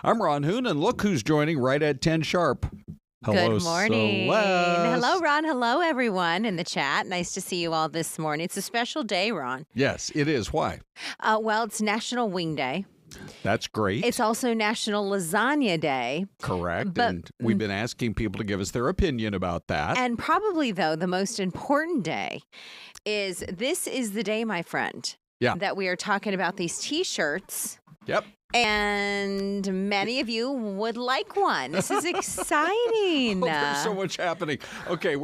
I'm Ron Hoon, and look who's joining right at 10 sharp. Hello, Good morning. Celeste. Hello, Ron. Hello, everyone in the chat. Nice to see you all this morning. It's a special day, Ron. Yes, it is. Why? Well, it's National Wing Day. That's great. It's also National Lasagna Day. Correct. But, and we've been asking people to give us their opinion about that. And probably, though, the most important day is this is the day, my friend, that we are talking about these T-shirts. Yep. And many of you would like one. This is exciting. There's so much happening. Okay,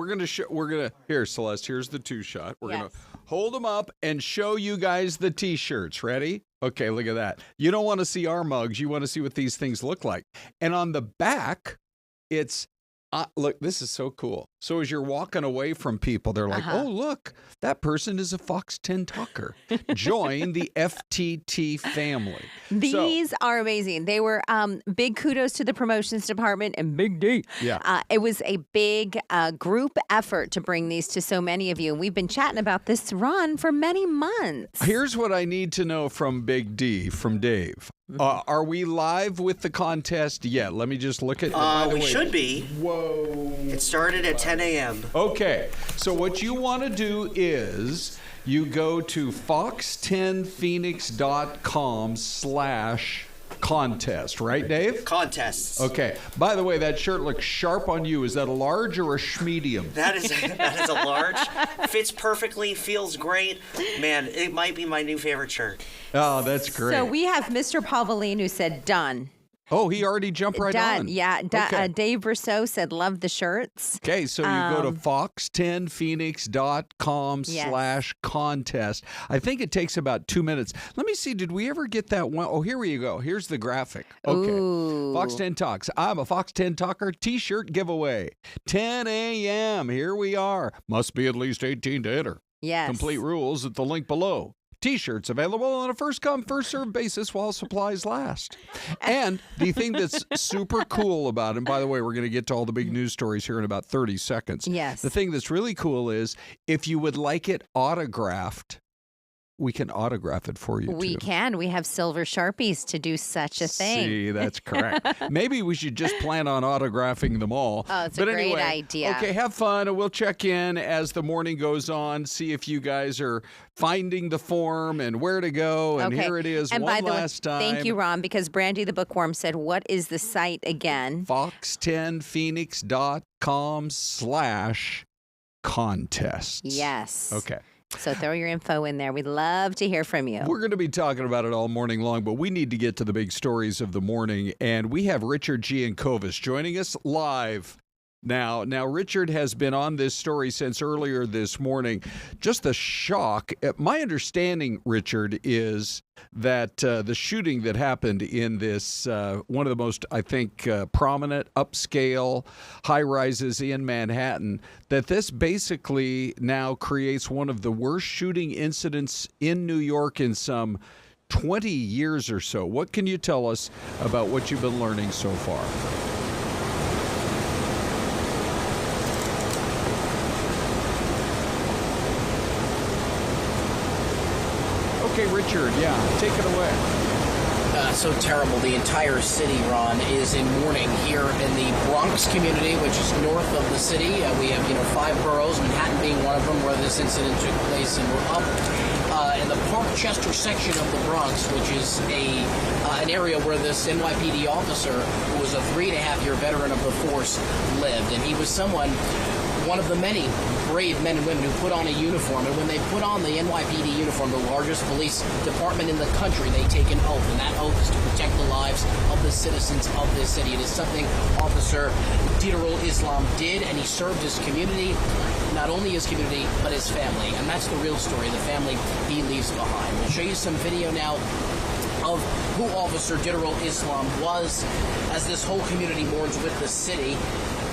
here, Celeste, here's the two-shot. We're going to hold them up and show you guys the T-shirts. Ready? Okay, look at that. You don't want to see our mugs. You want to see what these things look like. And on the back, it's, look, this is so cool. So as you're walking away from people, they're like, oh, look, that person is a Fox 10 talker. Join the FTT family. These are amazing. They were big kudos to the promotions department and Big D. Yeah. It was a big group effort to bring these to so many of you. And we've been chatting about this run for many months. Here's what I need to know from Big D, from Dave. Are we live with the contest yet? Let me just look at it. We should be. Whoa. It started at 10 a.m. Okay. So what you want to do is you go to fox10phoenix.com/contest, right, Dave? Contests. Okay. By the way, that shirt looks sharp on you. Is that a large or a schmedium? That is a large. Fits perfectly. Feels great. Man, it might be my new favorite shirt. Oh, that's great. So we have Mr. Pavoline who said done. Oh, he already jumped right on. Yeah. Okay. Dave Rousseau said love the shirts. Okay, so you go to fox10phoenix.com/contest. I think it takes about 2 minutes. Let me see, did we ever get that one? Oh, here we go. Here's the graphic. Okay. Ooh. Fox 10 Talks. I'm a Fox 10 Talker T-shirt giveaway. 10 a.m. Here we are. Must be at least 18 to enter. Yes. Complete rules at the link below. T-shirts available on a first-come, first-served basis while supplies last. And the thing that's super cool about it, and by the way, we're going to get to all the big news stories here in about 30 seconds. Yes. The thing that's really cool is if you would like it autographed, we can autograph it for you, We too. can. We have silver Sharpies to do such a thing. See, that's correct. Maybe we should just plan on autographing them all. Oh, it's a great idea. Okay, have fun, and we'll check in as the morning goes on, see if you guys are finding the form and where to go, and here it is and one last time. Thank you, Ron, because Brandy the Bookworm said, what is the site again? fox10phoenix.com/contest. Yes. Okay. So throw your info in there. We'd love to hear from you. We're going to be talking about it all morning long, but we need to get to the big stories of the morning. And we have Richard Giancovis joining us live now. Now, Richard has been on this story since earlier this morning. Just the shock. My understanding, Richard, is that the shooting that happened in this, one of the most, I think, prominent upscale high-rises in Manhattan, that this basically now creates one of the worst shooting incidents in New York in some 20 years or so. What can you tell us about what you've been learning so far? Okay, Richard, take it away. So terrible. The entire city, Ron, is in mourning here in the Bronx community, which is north of the city. We have, 5 boroughs, Manhattan being one of them, where this incident took place, and we're up in the Parkchester section of the Bronx, which is an area where this NYPD officer, who was a 3.5-year veteran of the force, lived, and he was one of the many brave men and women who put on a uniform. And when they put on the NYPD uniform, the largest police department in the country, they take an oath. And that oath is to protect the lives of the citizens of this city. It is something Officer Desiree Islam did, and he served his community, not only his community, but his family. And that's the real story, the family he leaves behind. We'll show you some video now of who Officer Desiree Islam was as this whole community mourns with the city.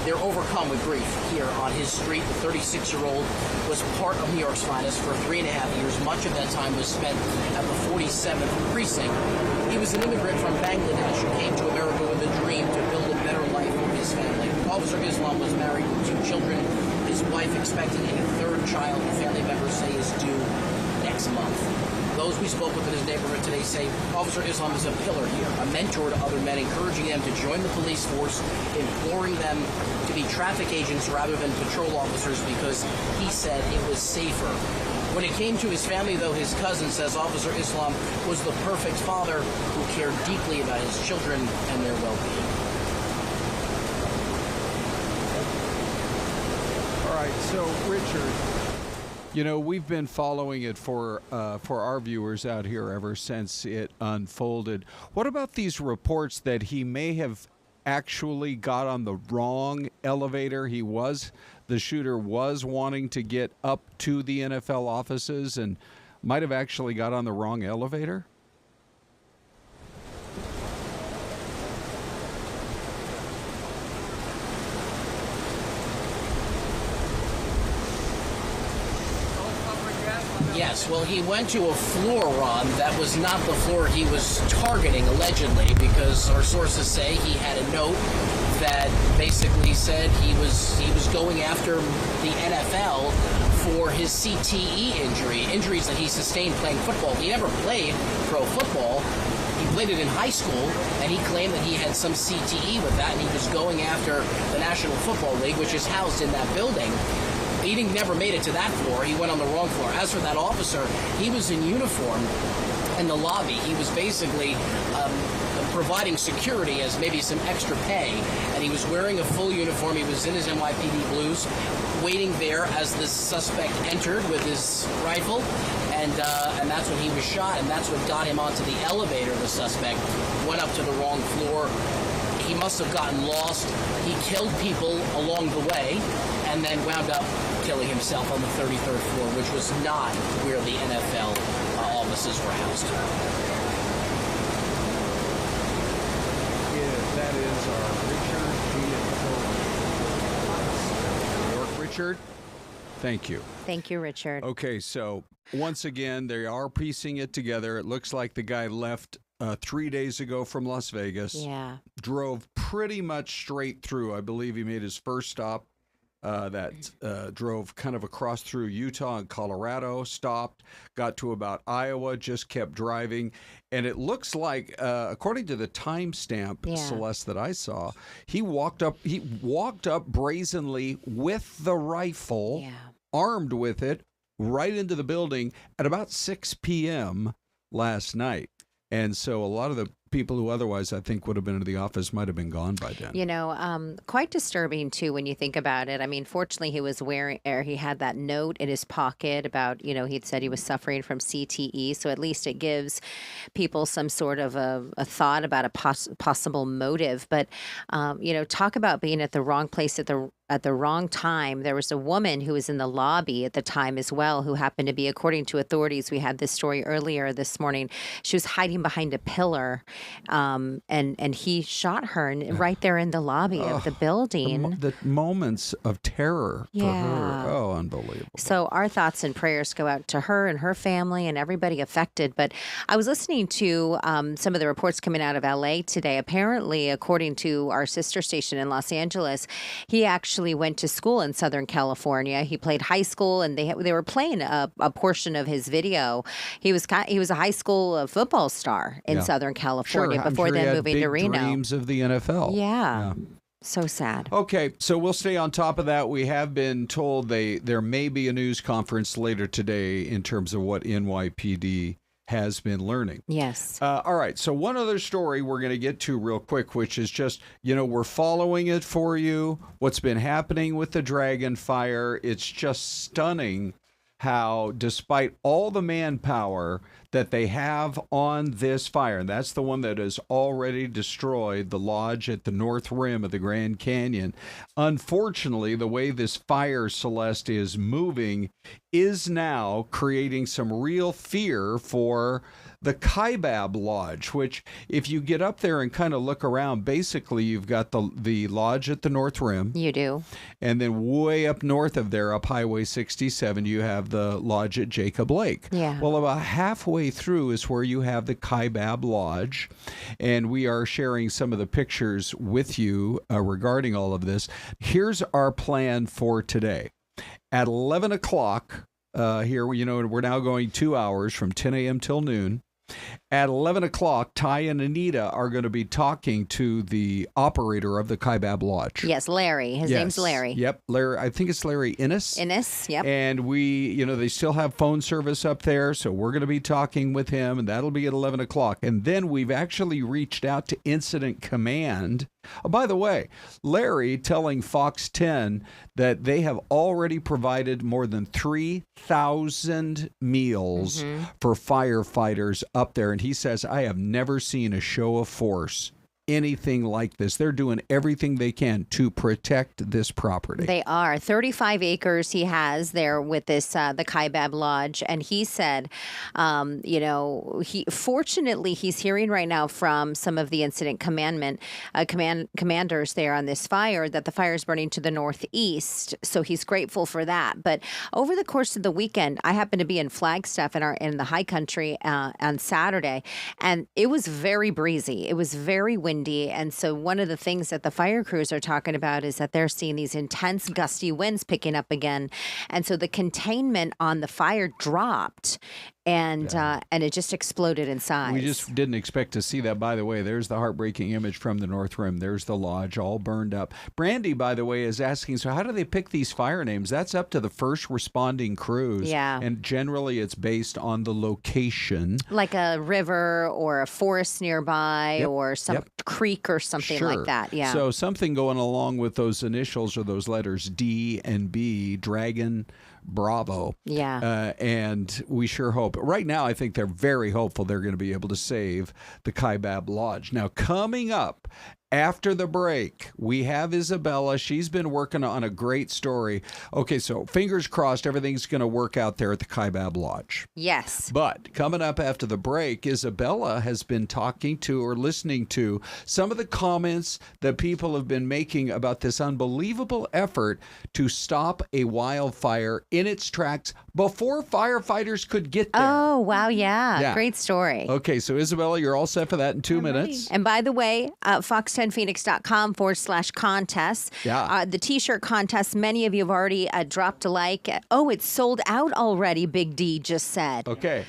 They're overcome with grief here on his street. The 36-year-old was part of New York's finest for 3.5 years. Much of that time was spent at the 47th precinct. He was an immigrant from Bangladesh who came to America with a dream to build a better life for his family. Officer Islam was married with 2 children. His wife expecting a 3rd child. The family members say is due next month. Those we spoke with in his neighborhood today say Officer Islam is a pillar here, a mentor to other men, encouraging them to join the police force, imploring them to be traffic agents rather than patrol officers because he said it was safer. When it came to his family, though, his cousin says Officer Islam was the perfect father who cared deeply about his children and their well-being. All right, so Richard, you know, we've been following it for our viewers out here ever since it unfolded. What about these reports that he may have actually got on the wrong elevator? The shooter was wanting to get up to the NFL offices and might have actually got on the wrong elevator? Yes, well, he went to a floor, Ron, that was not the floor he was targeting, allegedly, because our sources say he had a note that basically said he was going after the NFL for his CTE injuries that he sustained playing football. He never played pro football. He played it in high school, and he claimed that he had some CTE with that, and he was going after the National Football League, which is housed in that building. He never made it to that floor. He went on the wrong floor. As for that officer, he was in uniform in the lobby. He was basically providing security as maybe some extra pay, and he was wearing a full uniform. He was in his NYPD blues, waiting there as the suspect entered with his rifle, and that's when he was shot, and that's what got him onto the elevator. The suspect went up to the wrong floor. He must have gotten lost. He killed people along the way, and then wound up killing himself on the 33rd floor, which was not where the NFL offices were housed. Yeah, that is our Richard G. New York. Richard, thank you. Thank you, Richard. Okay, so once again, they are piecing it together. It looks like the guy left 3 days ago from Las Vegas. Yeah. Drove pretty much straight through. I believe he made his first stop drove kind of across through Utah and Colorado, stopped, got to about Iowa, just kept driving. And it looks like, according to the timestamp, Celeste, that I saw, he walked up brazenly with the rifle, armed with it, right into the building at about 6 p.m. last night. And so a lot of the people who otherwise I think would have been in the office might have been gone by then. You know, quite disturbing too when you think about it. I mean, fortunately, he had that note in his pocket about, you know, he'd said he was suffering from CTE. So at least it gives people some sort of a thought about a possible motive. But, you know, talk about being at the wrong place at the wrong time. There was a woman who was in the lobby at the time as well, who happened to be, according to authorities, we had this story earlier this morning, she was hiding behind a pillar, and he shot her right there in the lobby of the building. The moments of terror for her. Oh, unbelievable. So our thoughts and prayers go out to her and her family and everybody affected. But I was listening to some of the reports coming out of LA today. Apparently, according to our sister station in Los Angeles, he actually went to school in Southern California. He played high school, and they were playing a portion of his video. He was a high school football star in Southern California before then moving to Reno. Dreams of the NFL. Yeah. So sad. Okay, so we'll stay on top of that. We have been told there may be a news conference later today in terms of what NYPD has been learning. Yes. All right. So one other story we're going to get to real quick, which is just, you know, we're following it for you. What's been happening with the Dragon Fire. It's just stunning how, despite all the manpower that they have on this fire, and that's the one that has already destroyed the lodge at the north rim of the Grand Canyon. Unfortunately, the way this fire, Celeste, is moving is now creating some real fear for the Kaibab Lodge, which, if you get up there and kind of look around, basically you've got the lodge at the north rim. You do. And then way up north of there, up Highway 67, you have the lodge at Jacob Lake. Yeah. Well, about halfway through is where you have the Kaibab Lodge, and we are sharing some of the pictures with you regarding all of this. Here's our plan for today. At 11 o'clock, here. You know, we're now going 2 hours from 10 a.m. till noon. At 11 o'clock, Ty and Anita are going to be talking to the operator of the Kaibab Lodge. Yes, Larry. His name's Larry. Yep, Larry. I think it's Larry Innes. Innes, yep. And they still have phone service up there, so we're going to be talking with him, and that'll be at 11 o'clock. And then we've actually reached out to Incident Command. Oh, by the way, Larry telling Fox 10 that they have already provided more than 3,000 meals for firefighters up there. And he says, I have never seen a show of force anything like this. They're doing everything they can to protect this property. They are. 35 acres he has there with this, the Kaibab Lodge. And he said, fortunately, he's hearing right now from some of the incident commanders there on this fire that the fire is burning to the northeast. So he's grateful for that. But over the course of the weekend, I happened to be in Flagstaff in the high country on Saturday, and it was very breezy. It was very windy. And so one of the things that the fire crews are talking about is that they're seeing these intense gusty winds picking up again. And so the containment on the fire dropped. And it just exploded in size. We just didn't expect to see that. By the way, there's the heartbreaking image from the North Rim. There's the lodge all burned up. Brandy, by the way, is asking, so how do they pick these fire names? That's up to the first responding crews. Yeah. And generally it's based on the location. Like a river or a forest nearby or some creek or something like that. Yeah. So something going along with those initials or those letters D and B, Dragon, Bravo. Yeah. And we sure hope. Right now, I think they're very hopeful they're going to be able to save the Kaibab Lodge. Now, coming up after the break, we have Isabella. She's been working on a great story. Okay, so fingers crossed everything's going to work out there at the Kaibab Lodge. Yes. But coming up after the break, Isabella has been talking to or listening to some of the comments that people have been making about this unbelievable effort to stop a wildfire in its tracks before firefighters could get there. Oh, wow. Yeah. Great story. Okay, so Isabella, you're all set for that in 2 minutes. And by the way, fox10phoenix.com/contests. Yeah. The T-shirt contest, many of you have already dropped a like. Oh, it's sold out already, Big D just said. Okay.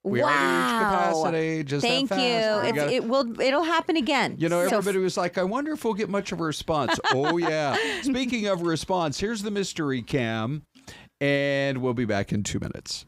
We already reached capacity. Just Thank that fast. you. It'll happen again. You know, everybody was like, I wonder if we'll get much of a response. Oh, yeah. Speaking of response, here's the mystery cam, and we'll be back in 2 minutes.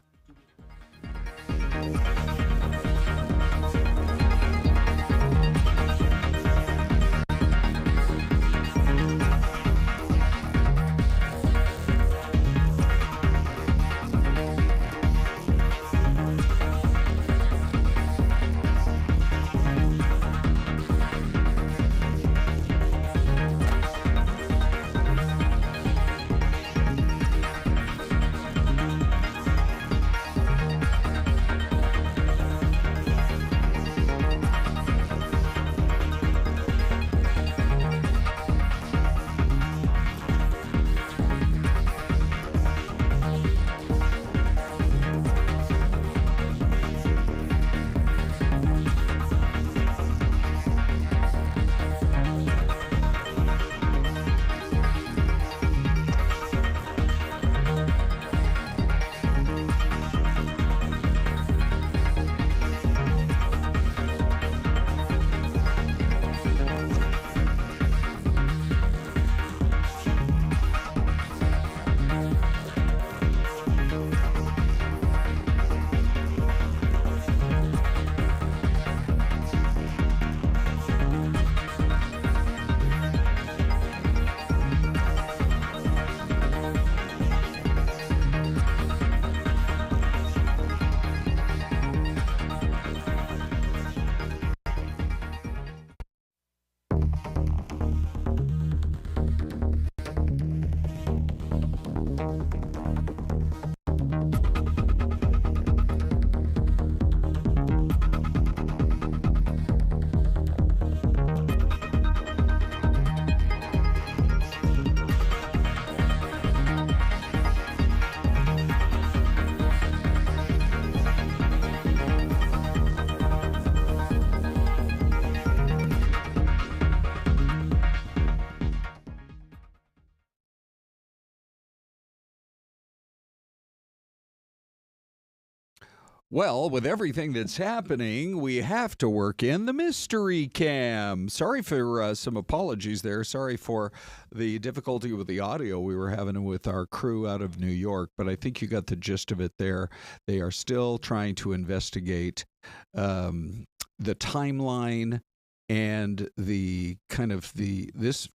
Well, with everything that's happening, we have to work in the mystery cam. Sorry for some apologies there. Sorry for the difficulty with the audio we were having with our crew out of New York, but I think you got the gist of it there. They are still trying to investigate the timeline and the kind of this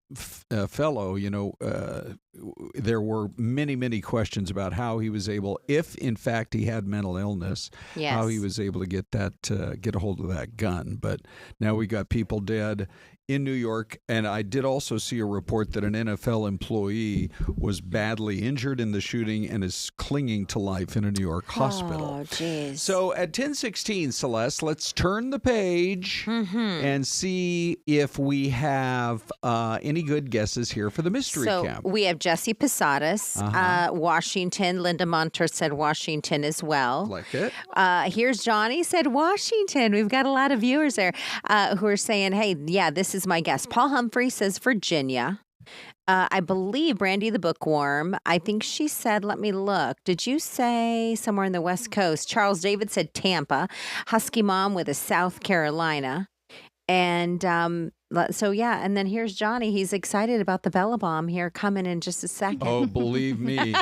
fellow, there were many questions about how he was able, if in fact he had mental illness, how he was able to get a hold of that gun. But now we got people dead in New York, and I did also see a report that an NFL employee was badly injured in the shooting and is clinging to life in a New York hospital. Oh, jeez. So at 10:16, Celeste, let's turn the page and see if we have any good guesses here for the mystery camp. So we have Jesse Posadas, Washington. Linda Monter said Washington as well. Like it. Here's Johnny said Washington. We've got a lot of viewers there who are saying, hey, yeah, this is my guess. Paul Humphrey says Virginia. I believe Brandy the Bookworm, I think she said, let me look. Did you say somewhere in the West Coast? Charles David said Tampa. Husky Mom with a South Carolina. And so, yeah. And then here's Johnny. He's excited about the Bella Bomb here coming in just a second. Oh, believe me.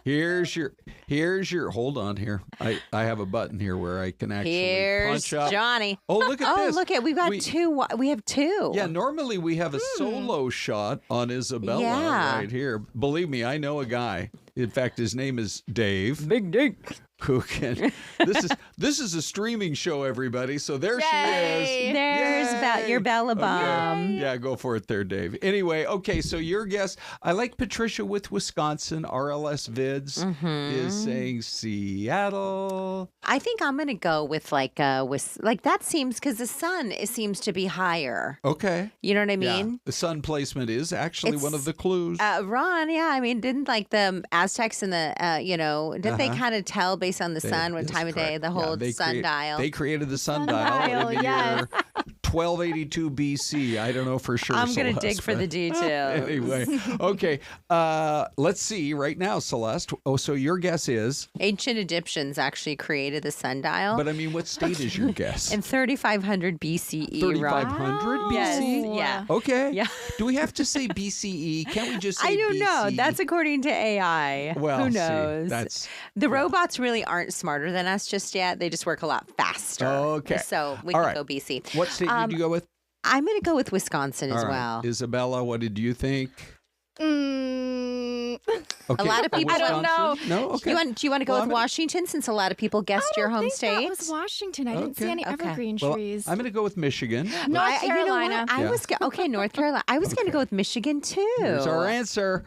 Here's your, hold on here. I have a button here where I can actually punch up. Johnny. Oh, look at this. Oh, look at, two. We have two. Yeah, normally we have a solo shot on Isabella right here. Believe me, I know a guy. In fact, his name is Dave. Big Dave. Who can? This is a streaming show, everybody. So there she is. There's your Bella Bomb. Okay. Yeah, go for it there, Dave. Anyway, okay, so your guess. I like Patricia with Wisconsin. RLS Vids is saying Seattle. I think I'm gonna go with that seems because the sun seems to be higher. Okay. You know what I mean? Yeah. The sun placement is actually one of the clues. Ron, yeah. I mean, didn't like the Aztecs and the didn't they kind of tell based on the sun what time of day, the whole sundial? They created the sundial in the year 1282 BC. I don't know for sure. I'm going to dig for the details. Anyway, okay. Let's see right now, Celeste. Oh, so your guess is? Ancient Egyptians actually created the sundial. But I mean, what state is your guess? In 3500 BCE. 3500 BCE? Yes. Yeah. Okay. Yeah. Do we have to say BCE? Can't we just say BC? I don't know. That's according to AI. Well, who knows? The robots really aren't smarter than us just yet. They just work a lot faster. Okay. So we can go BC. What state did you go with? I'm going to go with Wisconsin as well. Isabella, what did you think? A lot of people. I don't know. No, okay. Do you want to go with Washington since a lot of people guessed your home state? That was Washington. I didn't see any evergreen trees. I'm going to go with Michigan. North Carolina. You know what? Okay, North Carolina. I was going to go with Michigan too. Here's our answer.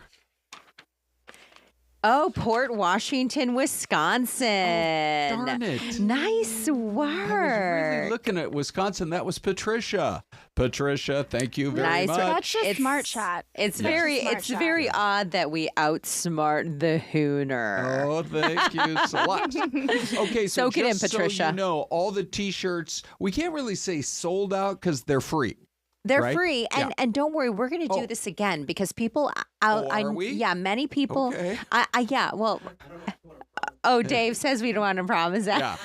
Oh, Port Washington, Wisconsin. Oh, darn it. Nice work. I was really looking at Wisconsin. That was Patricia. Patricia, thank you very much. That's just smart chat. It's very odd that we outsmart the Hooner. Oh, thank you so much. Okay, so soak it in, Patricia. So you know, all the T-shirts, we can't really say sold out because they're free. They're free, and don't worry, we're going to do this again because people out. Are we? Yeah, many people. Okay. Well. Oh, Dave says we don't want to promise that. Yeah.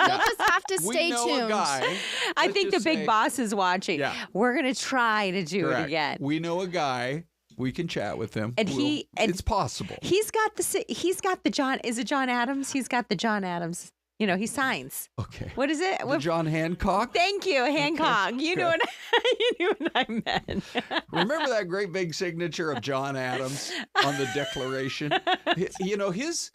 You'll just have to stay we know tuned. A guy. I think the big boss is watching. Yeah. We're going to try to do it again. We know a guy. We can chat with him. And it's possible. He's got the John. Is it John Adams? He's got the John Adams. You know, he signs. Okay. What is it? The John Hancock? Thank you, Hancock. Okay. You knew what I meant. Remember that great big signature of John Adams on the Declaration? You know, his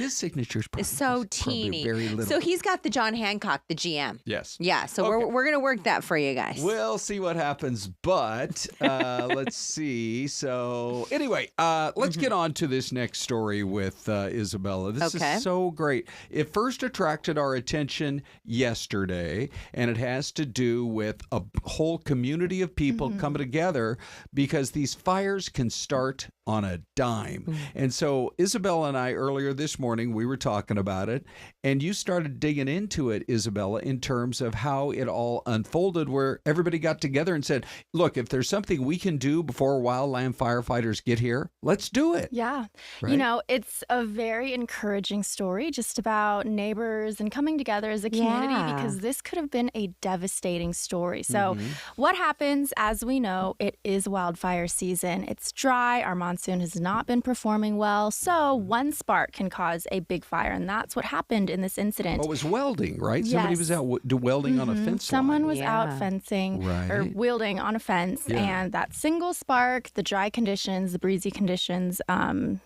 signature's probably so teeny. Very little. So he's got the John Hancock, the GM. Yes. Yeah. So we're gonna work that for you guys. We'll see what happens, but let's see. So anyway, let's get on to this next story with Isabella. This is so great. It first attracted our attention yesterday, and it has to do with a whole community of people coming together because these fires can start on a dime. And so Isabella and I earlier this morning, we were talking about it, and you started digging into it, Isabella, in terms of how it all unfolded, where everybody got together and said, look, if there's something we can do before wildland firefighters get here, let's do it. Yeah. Right? You know, it's a very encouraging story just about neighbors and coming together as a community, because this could have been a devastating story. So what happens, as we know, it is wildfire season. It's dry. Our monsoon has not been performing well. So one spark can cause a big fire. And that's what happened in this incident. Well, it was welding, right? Somebody was out welding on a fence Someone line. was out fencing or wielding on a fence. And that single spark, the dry conditions, the breezy conditions,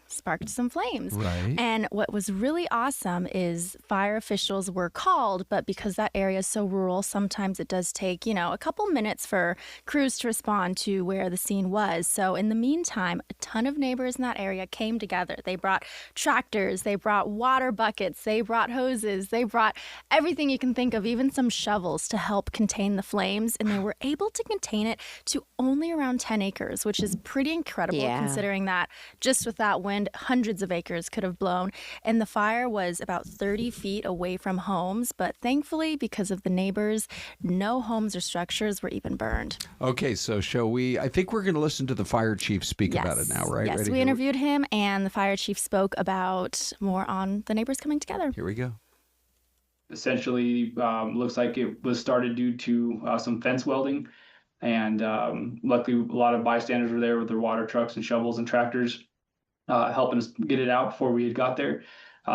sparked some flames. Right. And what was really awesome is fire officials were called, but because that area is so rural, sometimes it does take, a couple minutes for crews to respond to where the scene was. So in the meantime, a ton of neighbors in that area came together. They brought tractors, they brought water buckets, they brought hoses, they brought everything you can think of, even some shovels to help contain the flames. And they were able to contain it to only around 10 acres, which is pretty incredible considering that just with that wind, hundreds of acres could have blown. And the fire was about 30 feet away from homes. But thankfully, because of the neighbors, no homes or structures were even burned. Okay, so I think we're going to listen to the fire chief speak about it now, right? Yes, Ready? we interviewed him, and the fire chief spoke about more on the neighbors coming together. Here we go. Essentially, looks like it was started due to some fence welding. And luckily, a lot of bystanders were there with their water trucks and shovels and tractors helping us get it out before we had got there.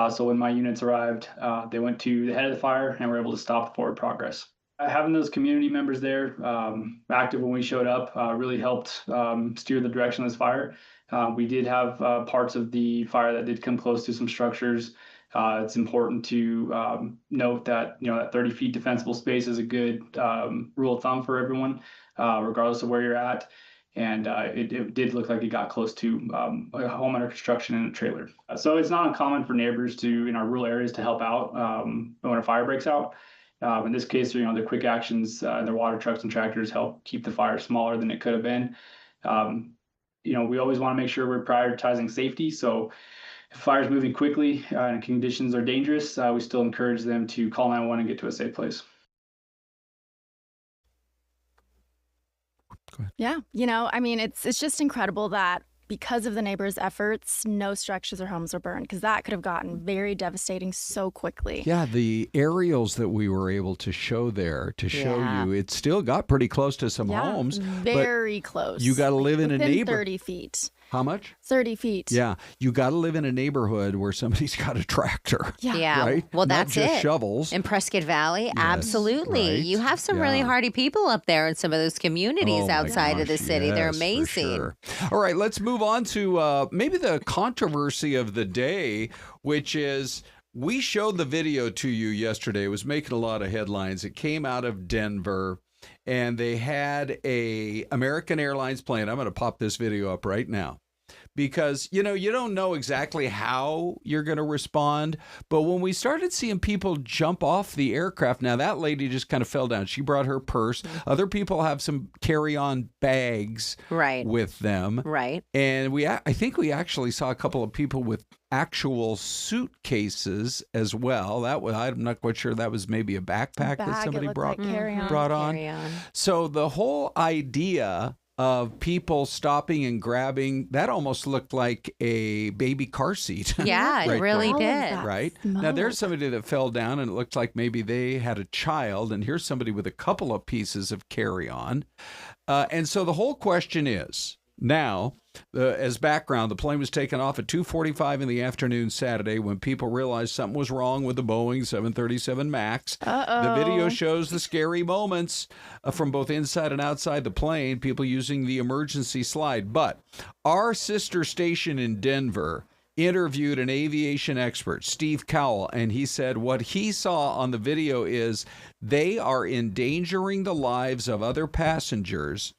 So when my units arrived, they went to the head of the fire and were able to stop the forward progress. Having those community members there, active when we showed up, really helped steer the direction of this fire. We did have parts of the fire that did come close to some structures. It's important to note that that 30 feet defensible space is a good rule of thumb for everyone, regardless of where you're at. And it did look like it got close to a home under construction and a trailer. So it's not uncommon for neighbors in our rural areas to help out when a fire breaks out. In this case, the quick actions, their water trucks and tractors help keep the fire smaller than it could have been. We always want to make sure we're prioritizing safety. So if fire's moving quickly and conditions are dangerous, we still encourage them to call 911 and get to a safe place. Yeah, it's just incredible that because of the neighbors' efforts, no structures or homes were burned, because that could have gotten very devastating so quickly. Yeah, the aerials that we were able to show there to show you, it still got pretty close to some homes. Very close. You got to live in a neighborhood. 30 feet. How much? 30 feet. Yeah. You got to live in a neighborhood where somebody's got a tractor. Yeah. Right? Well, Not that's just it. shovels. In Prescott Valley, absolutely. right. You have some really hardy people up there in some of those communities outside of the city. They're amazing. Sure. All right, let's move on to maybe the controversy of the day, which is we showed the video to you yesterday. It was making a lot of headlines. It came out of Denver. And they had a American Airlines plane. I'm going to pop this video up right now because, you don't know exactly how you're going to respond. But when we started seeing people jump off the aircraft, now that lady just kind of fell down. She brought her purse. Other people have some carry-on bags with them. Right. And I think we actually saw a couple of people with actual suitcases as well. I'm not quite sure. That was maybe a backpack that somebody brought on. So the whole idea of people stopping and grabbing, that almost looked like a baby car seat. Yeah, it really did. Right? Now, there's somebody that fell down and it looked like maybe they had a child, and here's somebody with a couple of pieces of carry-on. And so the whole question is, now, as background, the plane was taken off at 2:45 in the afternoon Saturday when people realized something was wrong with the Boeing 737 MAX. The video shows the scary moments from both inside and outside the plane, people using the emergency slide. But our sister station in Denver interviewed an aviation expert, Steve Cowell, and he said what he saw on the video is they are endangering the lives of other passengers.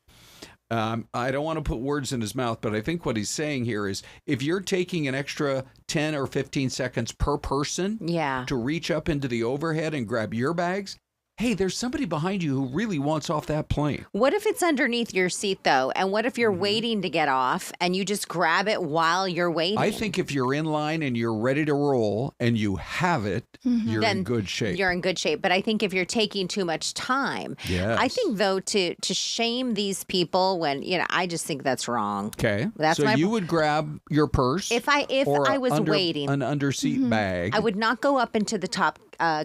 I don't want to put words in his mouth, but I think what he's saying here is if you're taking an extra 10 or 15 seconds per person to reach up into the overhead and grab your bags, hey, there's somebody behind you who really wants off that plane. What if it's underneath your seat, though? And what if you're waiting to get off and you just grab it while you're waiting? I think if you're in line and you're ready to roll and you have it, you're Then in good shape. You're in good shape. But I think if you're taking too much time, Yes. I think, though, to shame these people when, I just think that's wrong. Okay. That's so my- you would grab your purse If I was waiting, an underseat bag. I would not go up into the top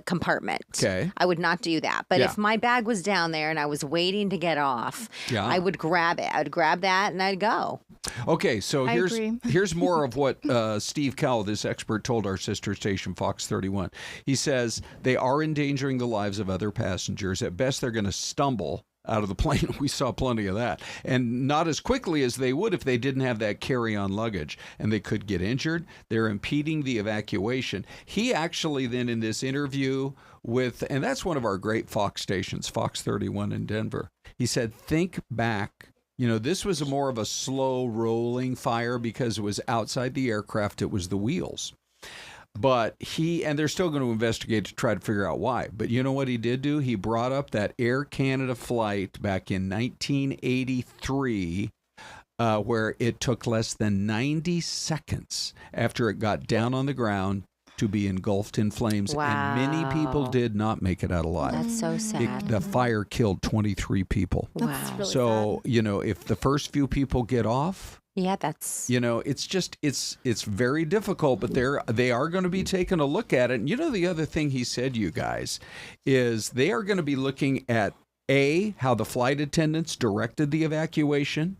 compartment. Okay. I would not do that. But Yeah. if my bag was down there and I was waiting to get off, Yeah. I would grab it. I would grab that and I'd go. Okay, so I agree. here's more of what Steve Cowell, this expert, told our sister station Fox 31. He says they are endangering the lives of other passengers. At best, they're going to stumble out of the plane. We saw plenty of that. And not as quickly as they would if they didn't have that carry-on luggage. And they could get injured. They're impeding the evacuation. He actually then in this interview with, and that's one of our great Fox stations, Fox 31 in Denver, he said, think back. This was more of a slow rolling fire because it was outside the aircraft. It was the wheels. But and they're still going to investigate to try to figure out why. But you know what he did do? He brought up that Air Canada flight back in 1983, where it took less than 90 seconds after it got down on the ground to be engulfed in flames. Wow. And many people did not make it out alive. That's so sad. The fire killed 23 people. That's Wow. really So, if the first few people get off, Yeah, that's... it's very difficult, but they are going to be taking a look at it. And the other thing he said, you guys, is they are going to be looking at A, how the flight attendants directed the evacuation.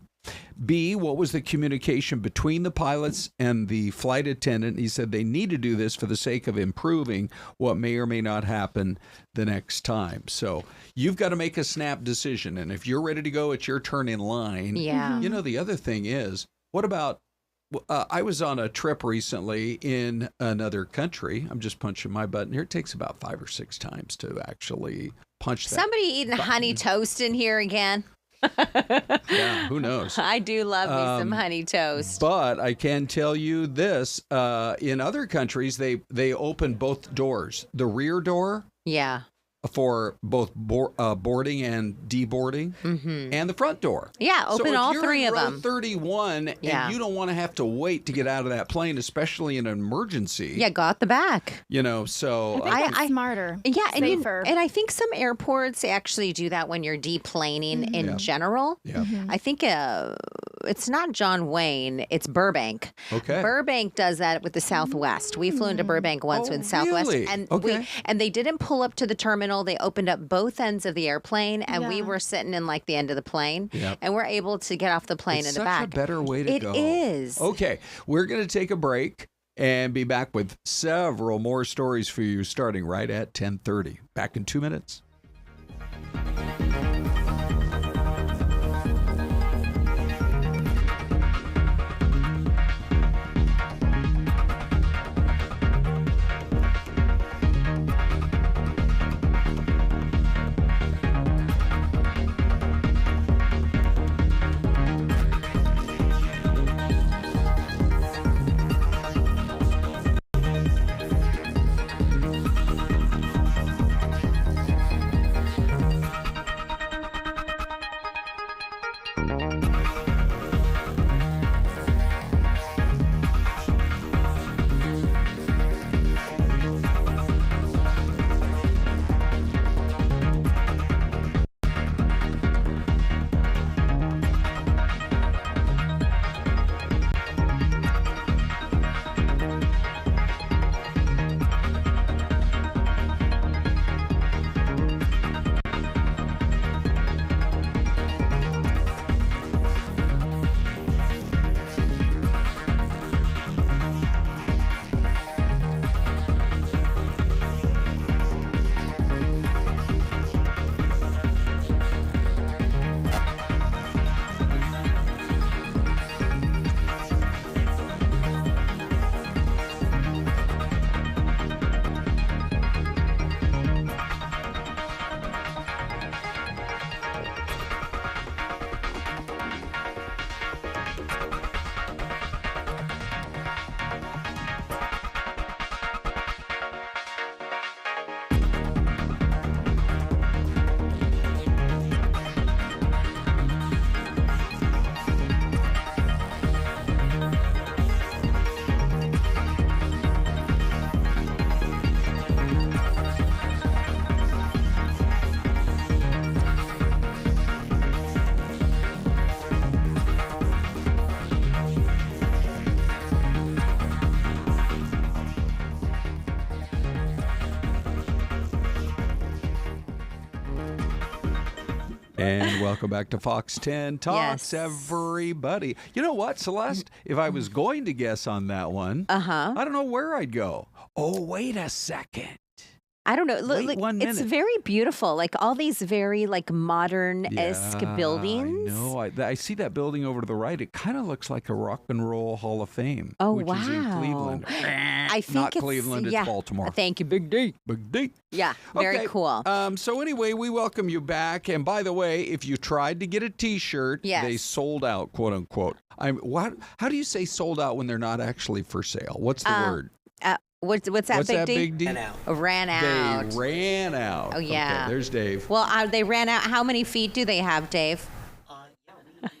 B, what was the communication between the pilots and the flight attendant? He said they need to do this for the sake of improving what may or may not happen the next time. So you've got to make a snap decision. And if you're ready to go, it's your turn in line. Yeah. The other thing is, what about, I was on a trip recently in another country. I'm just punching my button here. It takes about 5 or 6 times to actually punch that. Somebody eating honey toast in here again? Yeah, who knows? I do love me some honey toast. But I can tell you this, in other countries, they open both doors. The rear door Yeah. for both boarding and deboarding, and the front door. Yeah, So open if all you're 3 in of row them. 31 Yeah. and you don't want to have to wait to get out of that plane, especially in an emergency. Yeah, go out the back. So I think that's smarter. Yeah, safer. and I think some airports actually do that when you're deplaning in general. Yeah. I think it's not John Wayne, it's Burbank. Okay. Burbank does that with the Southwest. We flew into Burbank once Oh, with Southwest, really? and Okay. and they didn't pull up to the terminal. They opened up both ends of the airplane, and we Yeah. were sitting in like the end of the plane, Yep. and we're able to get off the plane it's in such the back. a better way to It go. is. Okay, we're going to take a break and be back with several more stories for you starting right at 10:30. Back in 2 minutes. Welcome back to Fox 10 Talks, everybody. You know what, Celeste? If I was going to guess on that one, I don't know where I'd go. Oh, wait a second. I don't know. Wait 1 minute. It's very beautiful. Like all these very like modern-esque buildings. I know. I see that building over to the right. It kind of looks like a Rock and Roll Hall of Fame. Oh, which wow. is in Cleveland. I think Not Cleveland, it's Baltimore. Thank you, Big D. Big D. Yeah, very Okay. cool. So anyway, we welcome you back. And by the way, if you tried to get a T-shirt, they sold out, quote unquote. How do you say sold out when they're not actually for sale? What's the word? What's that, Big D? Ran out. Ran out. They ran out. Oh, yeah. Okay, there's Dave. Well, they ran out. How many feet do they have, Dave?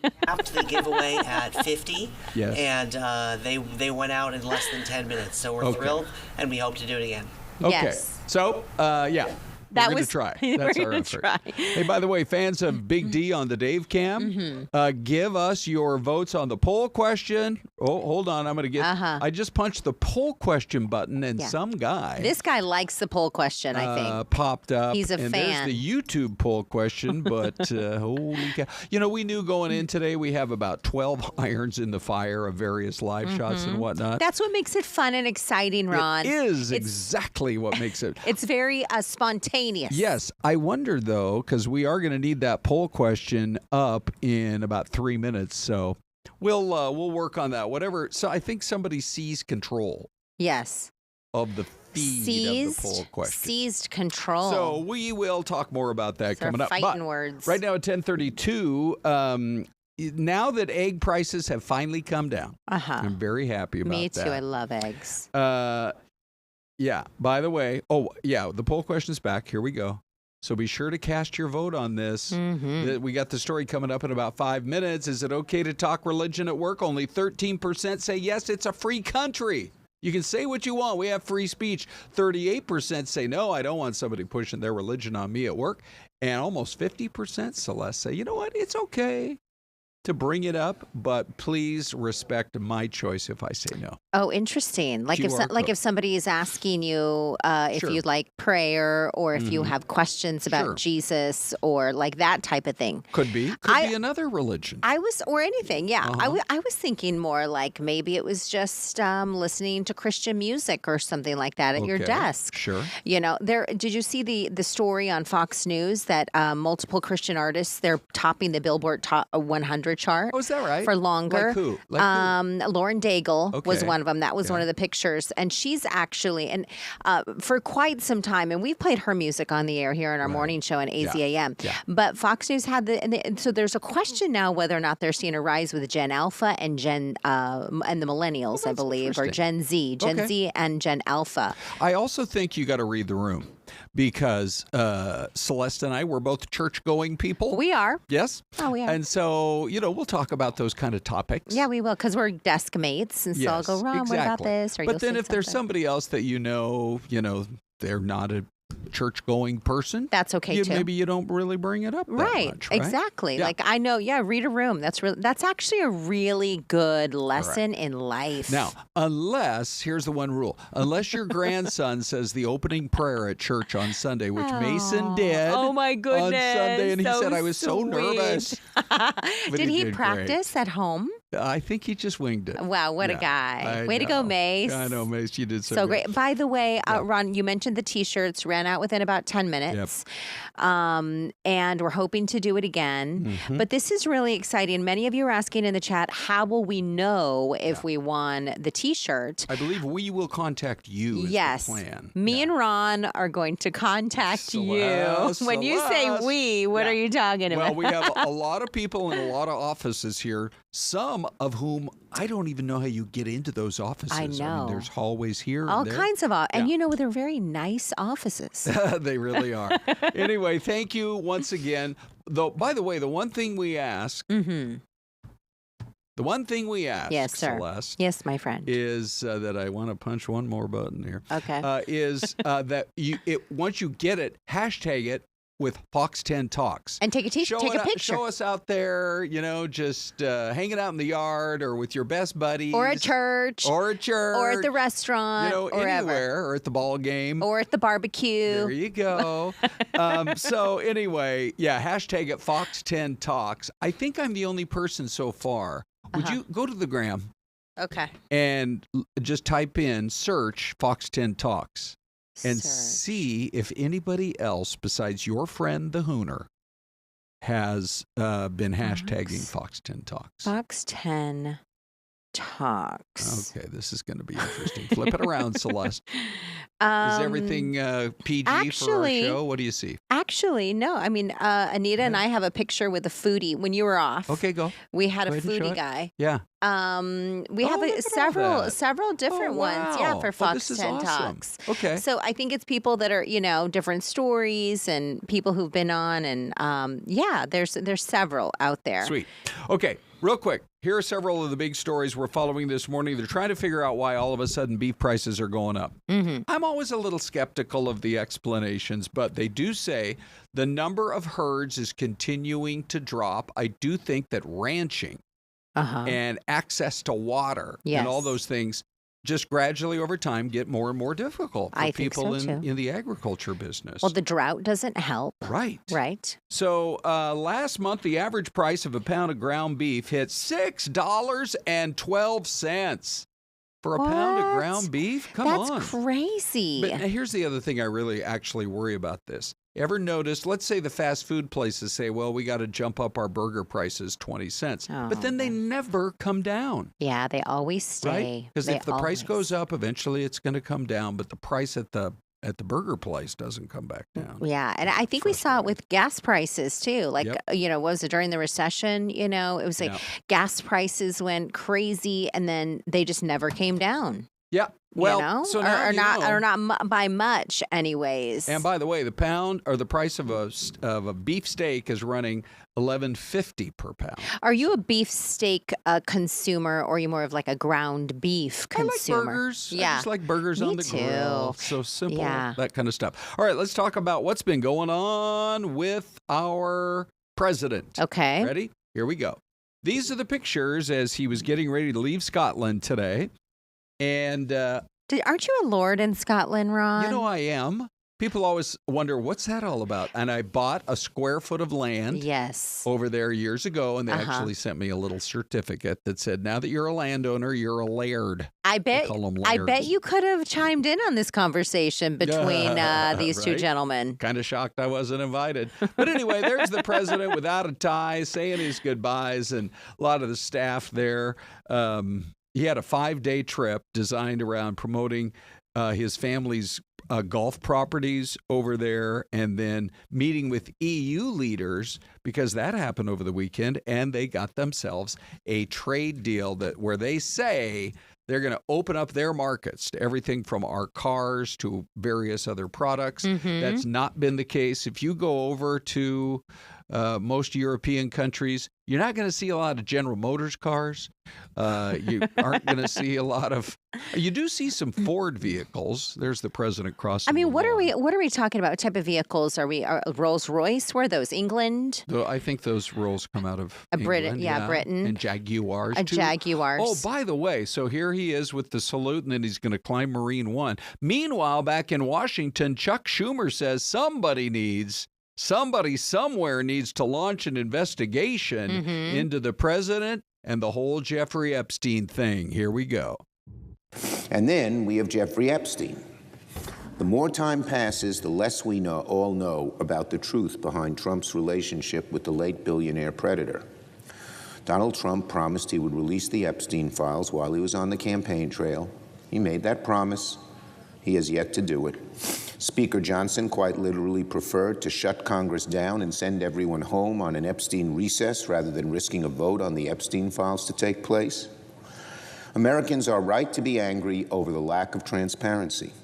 We capped the giveaway at 50. Yes. And they went out in less than 10 minutes. So we're thrilled, and we hope to do it again. Okay. Yes. So, yeah. We're going to try. That's our effort. Hey, by the way, fans of Big D on the Dave Cam, give us your votes on the poll question. Oh, hold on. I'm going to get. I just punched the poll question button, and some guy. This guy likes the poll question, I think. Popped up. He's a and fan. There's the YouTube poll question, but holy cow. You know, we knew going in today we have about 12 irons in the fire of various live shots and whatnot. That's what makes it fun and exciting, Ron. It is exactly what makes it. It's very spontaneous. Yes. I wonder, though, because we are going to need that poll question up in about 3 minutes. So we'll work on that. Whatever. So I think somebody seized control. Yes. Of the feed of the poll question. Seized control. So we will talk more about that coming up. Fighting words. Right now at 10:32, now that egg prices have finally come down, I'm very happy about that. Me too. I love eggs. Yeah. By the way, the poll question's back. Here we go. So be sure to cast your vote on this. We got the story coming up in about 5 minutes. Is it okay to talk religion at work? Only 13% say yes, it's a free country. You can say what you want. We have free speech. 38% say no, I don't want somebody pushing their religion on me at work. And almost 50%, Celeste, say, you know what, it's okay to bring it up, but please respect my choice if I say no. Oh, interesting. Like if somebody is asking you if you'd like prayer or if you have questions about Jesus or like that type of thing. Could be another religion. Or anything, yeah. I was thinking more like maybe it was just listening to Christian music or something like that at your desk. Sure. You know, did you see the story on Fox News that multiple Christian artists, they're topping the Billboard Top 100 chart. Oh, is that right? For longer. Like who? Lauren Daigle was one of them. That was one of the pictures. And she's actually, for quite some time, and we've played her music on the air here in our morning show on AZAM. Yeah. But Fox News had so there's a question now whether or not they're seeing a rise with Gen Alpha and and the millennials, I believe, or Gen Z. Gen Z and Gen Alpha. I also think you got to read the room. Because Celeste and I, we're both church-going people. We are. Yes? Oh, we are. And so, we'll talk about those kind of topics. Yeah, we will, because we're desk mates. And so I'll go, Ron, what about this? Or but then if there's somebody else that they're not a church-going person. That's okay, too. Maybe you don't really bring it up that much, right? Exactly. Yeah. Like, I know, read a room. That's actually a really good lesson in life. Now, here's the one rule. Unless your grandson says the opening prayer at church on Sunday, which Mason did on Sunday, and he said, I was so nervous. Did he practice at home? I think he just winged it. Wow, what a guy. Way to go, Mace. I know, Mace. You did so great. By the way, Ron, you mentioned the T-shirts ran out within about 10 minutes. Yep. And we're hoping to do it again. But this is really exciting. Many of you are asking in the chat, how will we know if we won the T-shirt? I believe we will contact you is the plan. Me and Ron are going to contact you. When you say we, what are you talking about? Well, we have a lot of people in a lot of offices here, some of whom I don't even know how you get into those offices. I know. I mean, there's hallways here. All kinds of and they're very nice offices. They really are. Anyway, thank you once again. Though, by the way, the one thing we ask, yes, sir. Celeste, yes, my friend, is that I want to punch one more button here. Okay. Is that once you get it, hashtag it with Fox 10 Talks. And take a picture. Show us out there, just hanging out in the yard or with your best buddies. Or at church. Or at church. Or at the restaurant. Or anywhere. Or at the ball game. Or at the barbecue. There you go. So anyway, hashtag it Fox 10 Talks. I think I'm the only person so far. Would you go to the gram? Okay. And just type in, search Fox 10 Talks. And see if anybody else besides your friend the Hooner has been hashtagging Fox 10 Talks. Fox 10 Talks. Okay, this is going to be interesting. Flip it around, Celeste. Is everything PG for our show? What do you see? Actually, no. I mean, Anita and I have a picture with a foodie when you were off. Okay, go. We had Go a ahead and show foodie it. guy. Yeah. We have look at all several different ones. Yeah, wow. for Fox this is 10 awesome. Talks. Okay. So I think it's people that are, different stories and people who've been on, and there's several out there. Sweet. Okay, real quick. Here are several of the big stories we're following this morning. They're trying to figure out why all of a sudden beef prices are going up. Mm-hmm. I'm always a little skeptical of the explanations, but they do say the number of herds is continuing to drop. I do think that ranching and access to water and all those things just gradually over time get more and more difficult for people in the agriculture business. Well, the drought doesn't help. Right. Right. So last month, the average price of a pound of ground beef hit $6.12 for a pound of ground beef. Come on. That's crazy. But here's the other thing I really actually worry about this. Ever noticed, let's say the fast food places say, well, we got to jump up our burger prices 20 cents. But then they never come down. Yeah, they always stay. Right? Because if the price goes up, eventually it's going to come down. But the price at the burger place doesn't come back down. Yeah, and I think we saw it with gas prices too. Like, what was it during the recession? It was like gas prices went crazy and then they just never came down. Yeah. Well, so now or not by much, anyways. And by the way, the pound or the price of a beef steak is running $11.50 per pound. Are you a beef steak consumer, or are you more of like a ground beef consumer? I like burgers. Yeah, I just like burgers on the grill. So simple, that kind of stuff. All right, let's talk about what's been going on with our president. Okay, ready? Here we go. These are the pictures as he was getting ready to leave Scotland today. And aren't you a lord in Scotland, Ron? I am. People always wonder, what's that all about? And I bought a square foot of land over there years ago, and they actually sent me a little certificate that said, now that you're a landowner, you're a laird. I bet you could have chimed in on this conversation between these two gentlemen. Kind of shocked I wasn't invited. But anyway, there's the president without a tie saying his goodbyes, and a lot of the staff there. He had a 5-day trip designed around promoting his family's golf properties over there, and then meeting with EU leaders, because that happened over the weekend, and they got themselves a trade deal where they say they're going to open up their markets to everything from our cars to various other products. That's not been the case. If you go over to most European countries, you're not going to see a lot of General Motors cars. You aren't going to see a lot of. You do see some Ford vehicles. There's the president crossing. I mean, what the are we talking about? What type of vehicles are we? Rolls Royce? Where are those? England? I think those Rolls come out of England, Britain, and Jaguars. Jaguars. Oh, by the way, so here he is with the salute, and then he's going to climb Marine One. Meanwhile, back in Washington, Chuck Schumer says somebody somewhere needs to launch an investigation into the president and the whole Jeffrey Epstein thing. Here we go. And then we have Jeffrey Epstein. The more time passes, the less we all know about the truth behind Trump's relationship with the late billionaire predator. Donald Trump promised he would release the Epstein files while he was on the campaign trail. He made that promise. He has yet to do it. Speaker Johnson quite literally preferred to shut Congress down and send everyone home on an Epstein recess rather than risking a vote on the Epstein files to take place. Americans are right to be angry over the lack of transparency.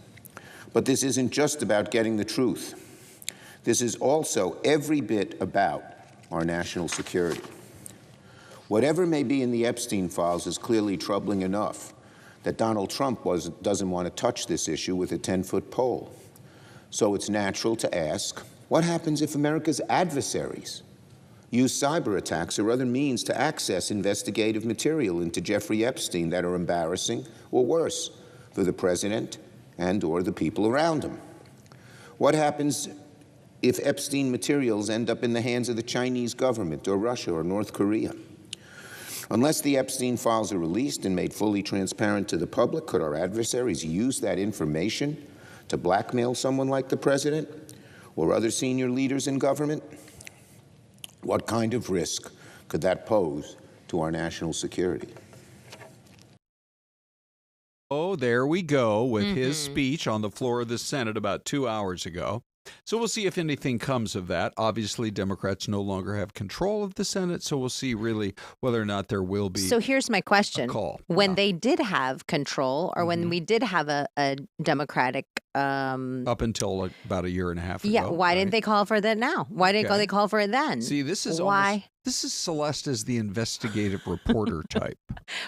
But this isn't just about getting the truth. This is also every bit about our national security. Whatever may be in the Epstein files is clearly troubling enough that Donald Trump doesn't want to touch this issue with a 10-foot pole. So it's natural to ask, What happens if America's adversaries use cyber attacks or other means to access investigative material into Jeffrey Epstein that are embarrassing or worse for the president and or the people around him? What happens if Epstein materials end up in the hands of the Chinese government or Russia or North Korea? Unless the Epstein files are released and made fully transparent to the public, could our adversaries use that information to blackmail someone like the president or other senior leaders in government? What kind of risk could that pose to our national security? Oh, there we go with his speech on the floor of the Senate about 2 hours ago. So we'll see if anything comes of that. Obviously, Democrats no longer have control of the Senate, so we'll see really whether or not there will be. So here's my question. Call. When they did have control, or when we did have a Democratic up until about a year and a half ago. Yeah, why didn't they call for that now? Why didn't they call for it then? See, this is why. This is Syleste as the investigative reporter type.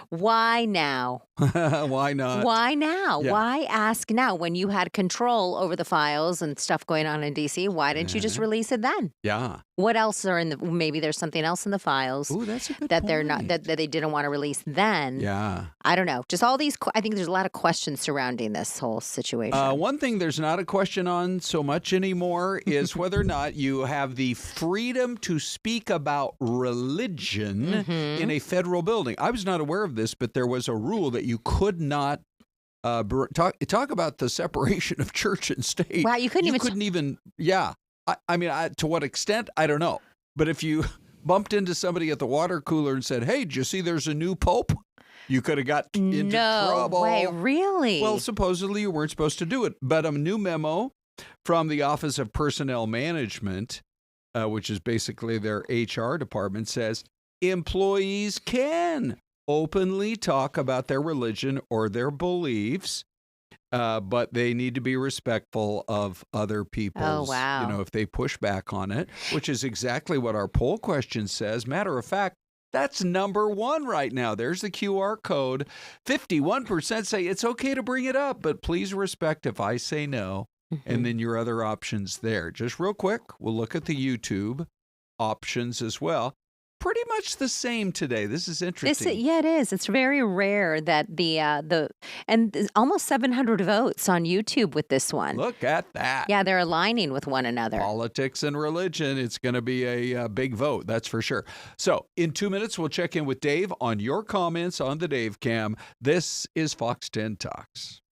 Why now? Why not? Why now? Yeah. Why ask now when you had control over the files and stuff going on in D.C.? Why didn't you just release it then? Yeah. What else are in the? Maybe there's something else in the files. Ooh, that's a good that point. they're not that they didn't want to release then. Yeah. I don't know. Just all these. I think there's a lot of questions surrounding this whole situation. One thing there's not a question on so much anymore is whether or not you have the freedom to speak about religion in a federal building. I was not aware of this, but there was a rule that you could not talk about the separation of church and state. Wow, you couldn't even. Yeah. I mean, to what extent? I don't know. But if you bumped into somebody at the water cooler and said, "Hey, did you see there's a new pope?" You could have got into trouble. No way, really? Well, supposedly you weren't supposed to do it. But a new memo from the Office of Personnel Management, which is basically their HR department, says employees can openly talk about their religion or their beliefs, but they need to be respectful of other people's, if they push back on it, which is exactly what our poll question says. Matter of fact, that's number one right now. There's the QR code. 51% say it's okay to bring it up, but please respect if I say no. And then your other options there. Just real quick, we'll look at the YouTube options as well. Pretty much the same today. This is interesting. Yeah, it is. It's very rare that and there's almost 700 votes on YouTube with this one. Look at that. Yeah, they're aligning with one another. Politics and religion. It's going to be a big vote, that's for sure. So in 2 minutes, we'll check in with Dave on your comments on the Dave Cam. This is Fox 10 Talks.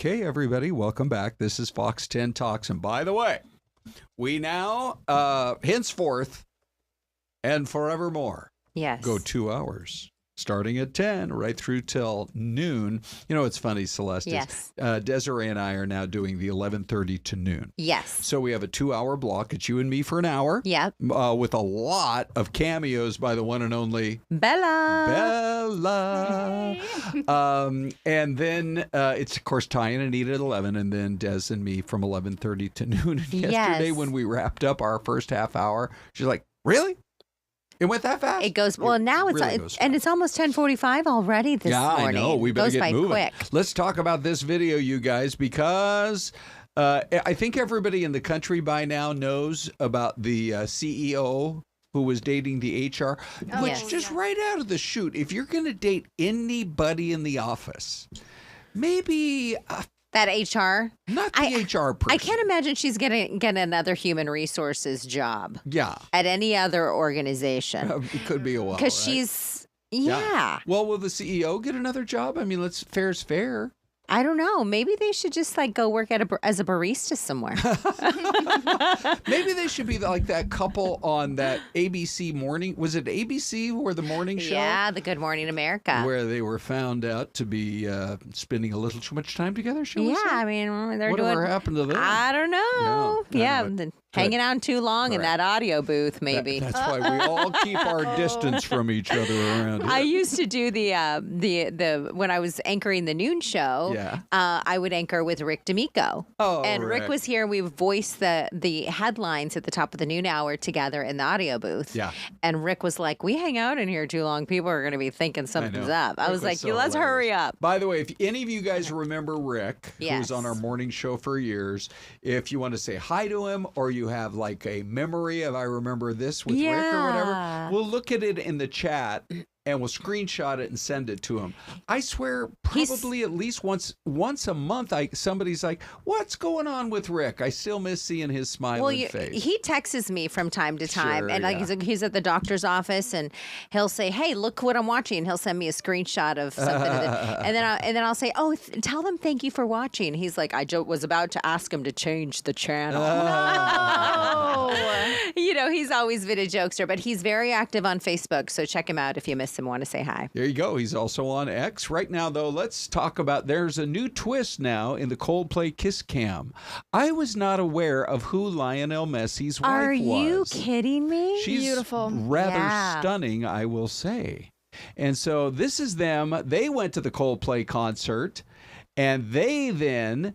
Okay, everybody, welcome back. This is Fox 10 Talks. And by the way, we now, henceforth and forevermore, Yes. go 2 hours. Starting at 10 right through till noon. You know, it's funny, Celeste. Yes. Desiree and I are now doing the 11:30 to noon. Yes. So we have a 2-hour block. It's you and me for an hour. Yep. With a lot of cameos by the one and only Bella. And then it's, of course, Ty and Anita at 11, and then Des and me from 11:30 to noon. And yesterday, Yes. when we wrapped up our first half hour, she's like, really? It went that fast? It goes well now. really goes And it's almost 10:45 already this morning. I know. We better goes get by moving. quick. Let's talk about this video, you guys, because I think everybody in the country by now knows about the CEO who was dating the HR, which Yes. just right out of the chute, if you're going to date anybody in the office, maybe That HR. not the HR person. I can't imagine she's gonna get another human resources job Yeah. at any other organization It could be a while. because right? she's yeah. Well, will the CEO get another job? I mean, fair's fair. I don't know. Maybe they should just like go work as a barista somewhere. Maybe they should be like that couple on that ABC morning. Was it ABC or the morning show? Yeah, the Good Morning America. Where they were found out to be spending a little too much time together, shall we Yeah, say? I mean they're Whatever doing. happened to them? I don't know. Yeah, I know it. then hanging out too long in Correct. that audio booth, maybe. That's why we all keep our distance from each other around here. I used to do the when I was anchoring the noon show. Yeah. I would anchor with Rick D'Amico. Oh, and Rick Rick. was here. We voiced the headlines at the top of the noon hour together in the audio booth. Yeah. And Rick was like, "We hang out in here too long. People are going to be thinking something's know. up." I Rick was like, so "Let's hilarious. hurry up." By the way, if any of you guys remember Rick, who was on Yes. our morning show for years, if you want to say hi to him or you have like a memory of I remember this with Rick or whatever, Yeah. we'll look at it in the chat and we'll screenshot it and send it to him. I swear, probably at least once a month, somebody's like, "What's going on with Rick?" I still miss seeing his smiling face. He texts me from time to time, Sure, and like yeah. he's at the doctor's office, and he'll say, "Hey, look what I'm watching." And he'll send me a screenshot of something, and then I'll say, "Oh, tell them thank you for watching." He's like, "I was about to ask him to change the channel." You know, he's always been a jokester, but he's very active on Facebook, so check him out if you miss him. Want to say hi? There you go. He's also on X. Right now, though, let's talk about there's a new twist now in the Coldplay Kiss Cam. I was not aware of who Lionel Messi's wife Are was. you kidding me? She's Beautiful. rather Yeah. stunning, I will say. And so this is them. They went to the Coldplay concert, and they then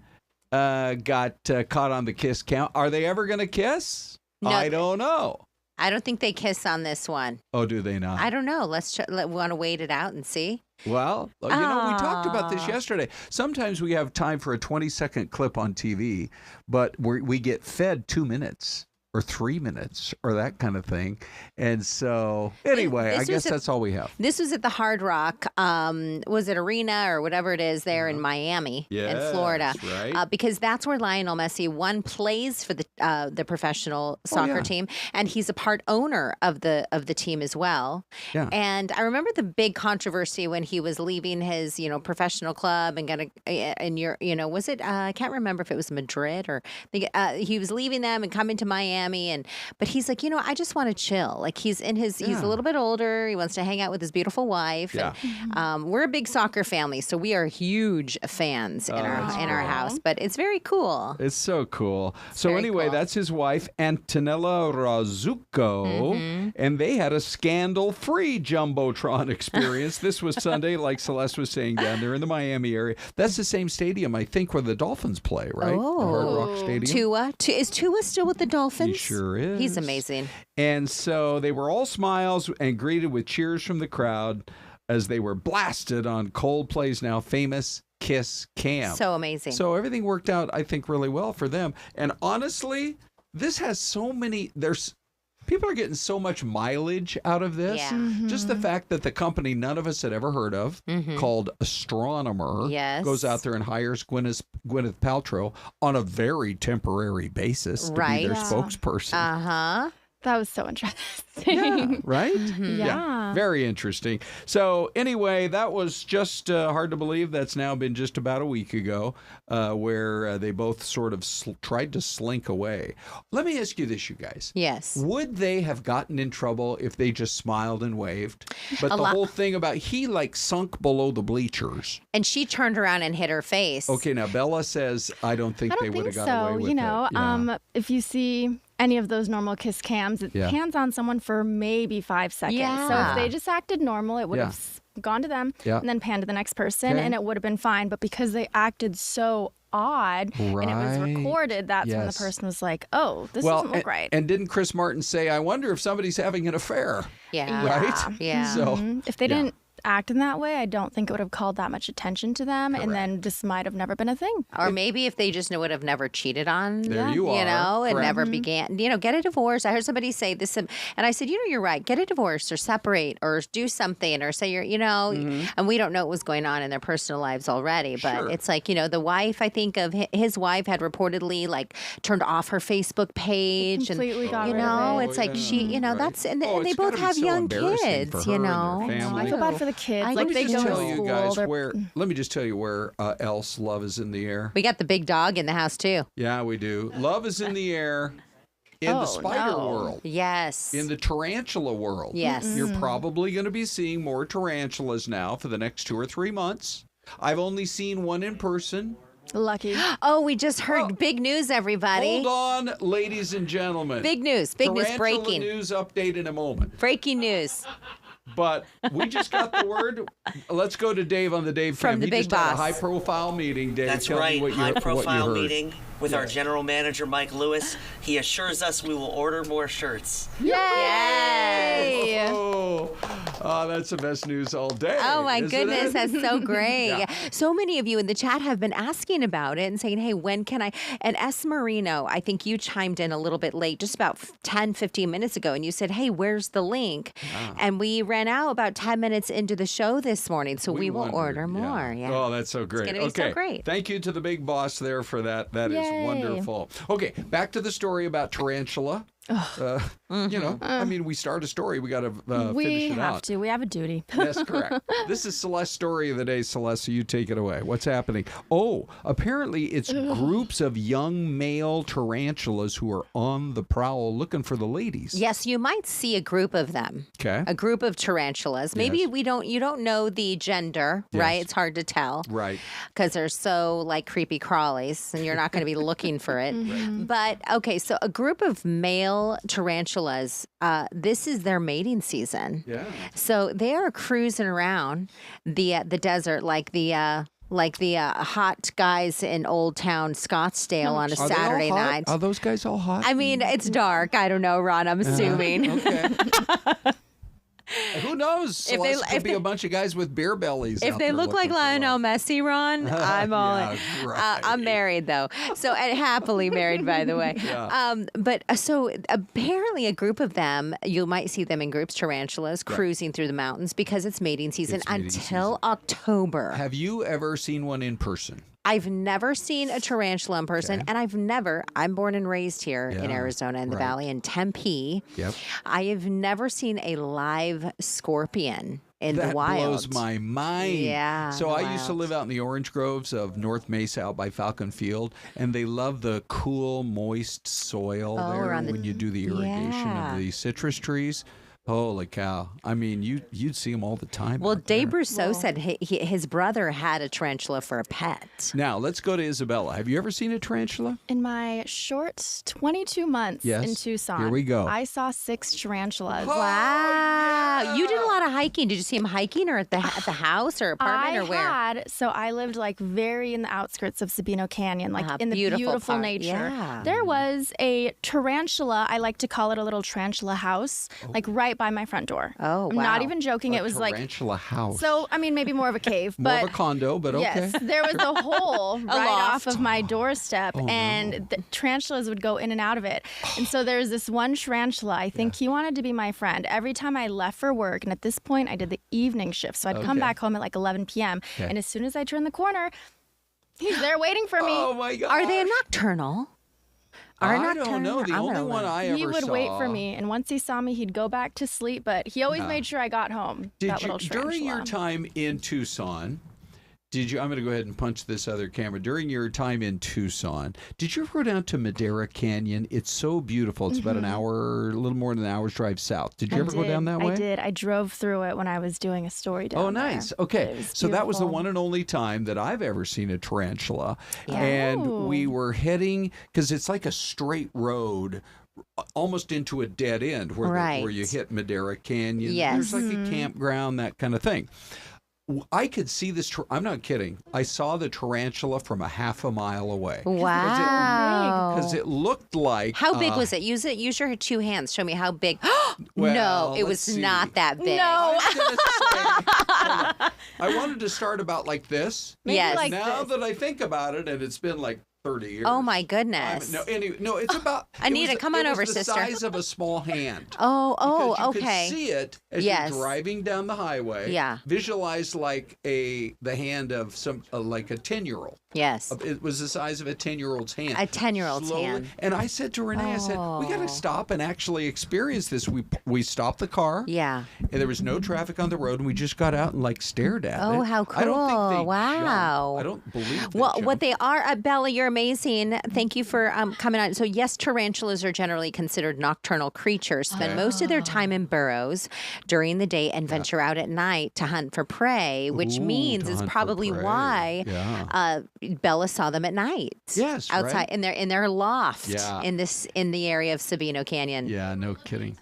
got caught on the kiss cam. Are they ever going to kiss? No. I don't know. I don't think they kiss on this one. Oh, do they not? I don't know. Let's want to wait it out and see. Well, you know, we talked about this Aw. yesterday. Sometimes we have time for a 20-second clip on TV, but we get fed 2 minutes or 3 minutes or that kind of thing. And so, anyway, I This guess was that's all we have. This was at the Hard Rock, was it Arena or whatever it is there in Miami, in Florida, Yes, right. because that's where Lionel Messi plays for the professional soccer yeah. team, and he's a part owner of the team as well. Yeah. And I remember the big controversy when he was leaving his professional club and was it I can't remember if it was Madrid or he was leaving them and coming to Miami, but he's like, I just want to chill. Like he's he's a little bit older. He wants to hang out with his beautiful wife. Yeah. And, we're a big soccer family, so we are huge fans in our house. But it's very cool. It's so cool. So very anyway, cool. that's his wife, Antonella Razzucco, and they had a scandal-free Jumbotron experience. This was Sunday, like Celeste was saying, down there in the Miami area. That's the same stadium, I think, where the Dolphins play, right? The Hard Rock Stadium. Is Tua still with the Dolphins? He sure is. He's amazing. And so they were all smiles and greeted with cheers from the crowd as they were blasted on Coldplay's now famous Kiss Cam. So amazing. So everything worked out, I think, really well for them. And honestly, this has so many, people are getting so much mileage out of this. Yeah. Just the fact that the company none of us had ever heard of, called Astronomer, Yes. goes out there and hires Gwyneth Paltrow on a very temporary basis to be Right. their Yeah. spokesperson. Uh-huh. That was so interesting. Yeah, right? Yeah. Very interesting. So anyway, that was just hard to believe. That's now been just about a week ago where they both sort of tried to slink away. Let me ask you this, you guys. Yes. Would they have gotten in trouble if they just smiled and waved? But the whole thing about he like sunk below the bleachers. And she turned around and hit her face. Okay, now Bella says, I don't think they would have got away with you know, it. Yeah. If you see any of those normal kiss cams, it pans on someone for maybe 5 seconds. Yeah. So if they just acted normal, it would have gone to them and then panned to the next person, and it would have been fine. But because they acted so odd and it was recorded, that's when the person was like, oh, this doesn't look right. And didn't Chris Martin say, I wonder if somebody's having an affair? Yeah. Right? Yeah. So, if they didn't act in that way, I don't think it would have called that much attention to them. And then this might have never been a thing. Or maybe if they just would have never cheated on There you are. You know, and Correct. never began, you know, get a divorce. I heard somebody say this, and I said, you know, you're right. Get a divorce or separate or do something or say you're, you know, and we don't know what was going on in their personal lives already. But it's like, you know, the wife, I think of his wife had reportedly like turned off her Facebook page. Completely got you rid of know, it. it's like she, you know, that's, and they it's both gotta be have so young embarrassing for kids, her you and their know. family. I feel bad for the kids. Like they go to tell you school. guys where. Let me just tell you where else love is in the air. We got the big dog in the house too. Yeah, we do. Love is in the air in the spider world. Yes. In the tarantula world. Yes. You're probably going to be seeing more tarantulas now for the next 2 or 3 months. I've only seen one in person. Lucky. Oh, we just heard big news, everybody. Hold on, ladies and gentlemen. Big news, Tarantula breaking. news update in a moment. Breaking news. But we just got the word. Let's go to Dave on the Dave From Fam. the He big just had a boss. high-profile meeting, Dave. That's Tell me right. what you High-profile heard. meeting with our general manager, Mike Lewis. He assures us we will order more shirts. Yay! Oh, that's the best news all day. Oh my isn't goodness, it? that's so great. Yeah. So many of you in the chat have been asking about it and saying, hey, when can I? And S. Marino, I think you chimed in a little bit late, just about 10, 15 minutes ago, and you said, hey, where's the link? And we ran out about 10 minutes into the show this morning, so we will wondered, order more. Yeah. Oh, that's so great. It's going to be okay. so great. Thank you to the big boss there for that. That is Yay. wonderful. Okay, back to the story about tarantula. You know, I mean, we start a story, we got to We finish it have out. to. We have a duty. Yes, correct. This is Celeste's story of the day. Celeste, so you take it away. What's happening? Oh, apparently it's groups of young male tarantulas who are on the prowl looking for the ladies. Yes, you might see a group of them. Okay. A group of tarantulas. Maybe Yes. you don't know the gender, right? Yes. It's hard to tell. Right. Because they're so like creepy crawlies and you're not going to be looking for it. But okay, so a group of male tarantulas, this is their mating season. Yeah. So they are cruising around the desert like the hot guys in Old Town Scottsdale on a Are they all Saturday hot? night. Are those guys all hot? I mean, it's dark. I don't know, Ron. I'm assuming. Okay. Who knows? Celeste could be a bunch of guys with beer bellies. If out they there look like looking for Lionel love. Messi, Ron, I'm all in. Yeah, right. I'm married though, so and happily married, by the way. Yeah. But so apparently, a group of them, you might see them in groups, tarantulas cruising through the mountains because it's mating season It's mating until season. October. Have you ever seen one in person? I've never seen a tarantula in person, and I'm born and raised here in Yeah, Arizona in the right. valley in Tempe. Yep. I have never seen a live scorpion in the wild. That blows my mind. Yeah, So the I used to wild. live out in the orange groves of North Mesa out by Falcon Field, and they love the cool, moist soil there around the- when you do the irrigation Yeah. of the citrus trees. Holy cow. I mean, you'd see them all the time. Well, out there. Dave Brousseau said his brother had a tarantula for a pet. Now, let's go to Isabella. Have you ever seen a tarantula? In my short 22 months Yes. in Tucson, Here we go. I saw 6 tarantulas. Wow. You did a lot of hiking. Did you see him hiking or at the house or apartment or where? So I lived like very in the outskirts of Sabino Canyon, like in the beautiful beautiful part. nature. Yeah. There was a tarantula, I like to call it a little tarantula house, like right by my front door. Oh, I'm wow. not even joking. It was like, Tarantula house. so, I mean, maybe more of a cave, More but of a condo, but okay. yes, there was a hole right loft. off of my doorstep, and the tarantulas would go in and out of it. And so there's this one tarantula. I think he wanted to be my friend. Every time I left for work, and at this point I did the evening shift, so I'd come Okay. back home at like 11 p.m. Okay. And as soon as I turned the corner, he's there waiting for me. Oh my God. Are they a nocturnal? I don't know. The only one I ever saw. He would wait for me, and once he saw me, he'd go back to sleep, but he always made sure I got home. Did you, during your time in Tucson, I'm going to go ahead and punch this other camera. During your time in Tucson, did you ever go down to Madera Canyon? It's so beautiful. It's about an hour, a little more than an hour's drive south. Did you ever go down that way? I did. I drove through it when I was doing a story down there. Oh, nice. Okay. So that was the one and only time that I've ever seen a tarantula. Yeah. And we were heading, because it's like a straight road almost into a dead end where you hit Madera Canyon. Yes. There's like a campground, that kind of thing. I could see this. I'm not kidding. I saw the tarantula from a half a mile away. Wow. Because it looked like. How big was it? Use your 2 hands. Show me how big. Well, no, it was not that big. No. I wanted to start about like this. Yes. Like now this. that I think about it, and it's been like 30 years. Oh my goodness. It's about. Anita, come on over, sister. It was the size of a small hand. Oh, Because you okay. could see it as you're driving down the highway. Yeah. Visualize like the hand of like a 10-year-old. Yes. It was the size of a 10-year-old's hand. A 10-year-old's Slowly. hand. And I said to Renee, I said, we got to stop and actually experience this. We stopped the car. Yeah. And there was no traffic on the road, and we just got out and like stared at it. Oh, how cool. I don't think they wow. jumped. I don't believe they Well, jumped. what they are, Bella, you're amazing. Thank you for coming on. So, yes, tarantulas are generally considered nocturnal creatures, spend most of their time in burrows during the day and venture out at night to hunt for prey, which means to is hunt for probably prey. why Bella saw them at night. Yes, outside right? in their loft Yeah. in the area of Sabino Canyon. Yeah, no kidding.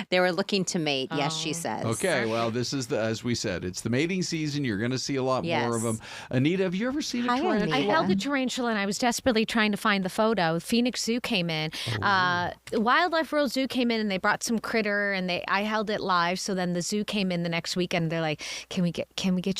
They were looking to mate. Yes, she says. Okay, well, this is as we said, it's the mating season. You're going to see a lot more of them. Anita, have you ever seen a tarantula? Anita. I held a tarantula and I was desperately trying to find the photo. Phoenix Zoo came in. Wildlife World Zoo came in and they brought some critter and I held it live. So then the zoo came in the next weekend. And they're like, can we get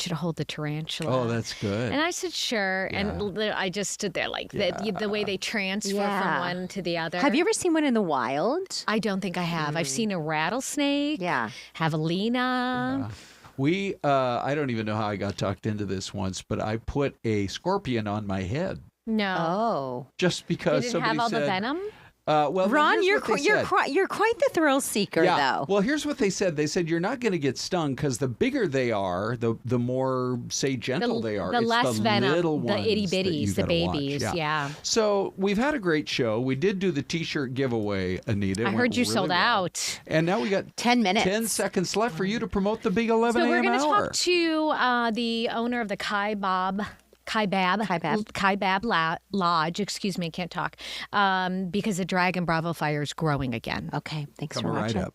you to hold the tarantula? Oh, that's good. And I said, sure. Yeah. And I just stood there like the way they transfer from one to the other. Have you ever seen one in the wild? I don't think I have. I've seen a rattlesnake. Yeah. Javelina. We, I don't even know how I got tucked into this once, but I put a scorpion on my head No. Oh. just because Did it somebody have all said, the venom? well, Ron, here's you're what they said. you're quite the thrill seeker, though. Well, here's what they said. They said you're not going to get stung because the bigger they are, the more, say, gentle they are. The It's less the venom, little the ones itty that you bitties, the gotta watch. babies. Yeah. So we've had a great show. We did do the T-shirt giveaway, Anita. It I went heard you really sold well. out. And now we got 10 minutes. 10 seconds left for you to promote the big 11 So we're a.m. going to hour. talk to the owner of the Kaibab Lodge. Excuse me, I can't talk. Because the Dragon Bravo fire is growing again. Okay, thanks Coming for right watching. up.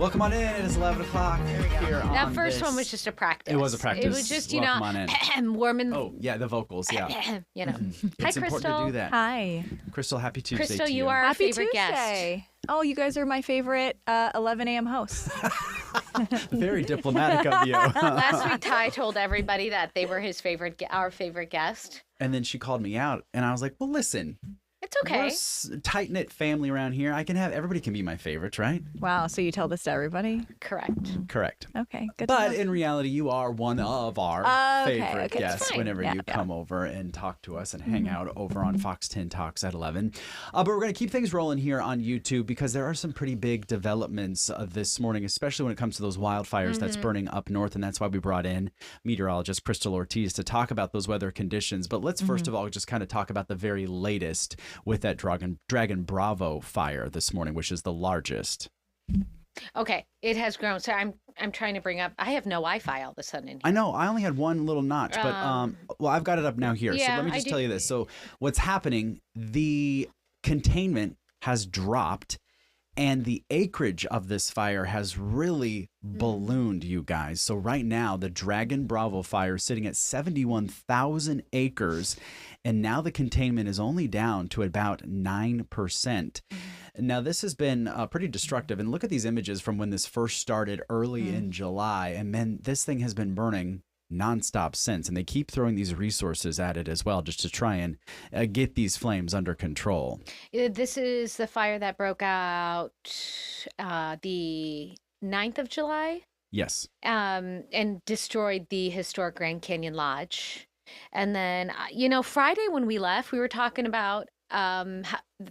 Welcome on in. It is 11 o'clock. Here That on first this. one was just a practice. It was a practice. It was just, Welcome on in. warming. Oh, yeah, the vocals, yeah. you know. Hi, It's important Crystal. to do that. Hi. Crystal, happy Tuesday Crystal, to you are our Happy favorite guest. Tuesday. Oh, you guys are my favorite 11 a.m. hosts. Very diplomatic of you. Last week, Ty told everybody that they were his favorite, our favorite guest. And then she called me out, and I was like, well, listen. It's okay. We're a tight-knit family around here. Everybody can be my favorites, right? Wow. So you tell this to everybody? Correct. Correct. Okay. Good. But in reality, you are one of our favorite okay, guests fine. whenever Yeah, you yeah. come over and talk to us and hang out over on Fox 10 Talks at 11. But we're going to keep things rolling here on YouTube because there are some pretty big developments this morning, especially when it comes to those wildfires that's burning up north. And that's why we brought in meteorologist Crystal Ortiz to talk about those weather conditions. But let's first of all just kind of talk about the very latest with that Dragon Bravo fire this morning, which is the largest. Okay, it has grown. So I'm trying to bring up. I have no Wi-Fi all of a sudden. I know. I only had one little notch, but well, I've got it up now here. yeah, so let me I just do- tell you this. So what's happening? The containment has dropped, and the acreage of this fire has really ballooned, you guys. So right now, the Dragon Bravo fire is sitting at 71,000 acres, and now the containment is only down to about 9%. Now, this has been pretty destructive. And look at these images from when this first started early in July. And then this thing has been burning nonstop since. And they keep throwing these resources at it as well, just to try and get these flames under control. This is the fire that broke out the 9th of July Yes. and destroyed the historic Grand Canyon Lodge. And then, Friday when we left, we were talking about how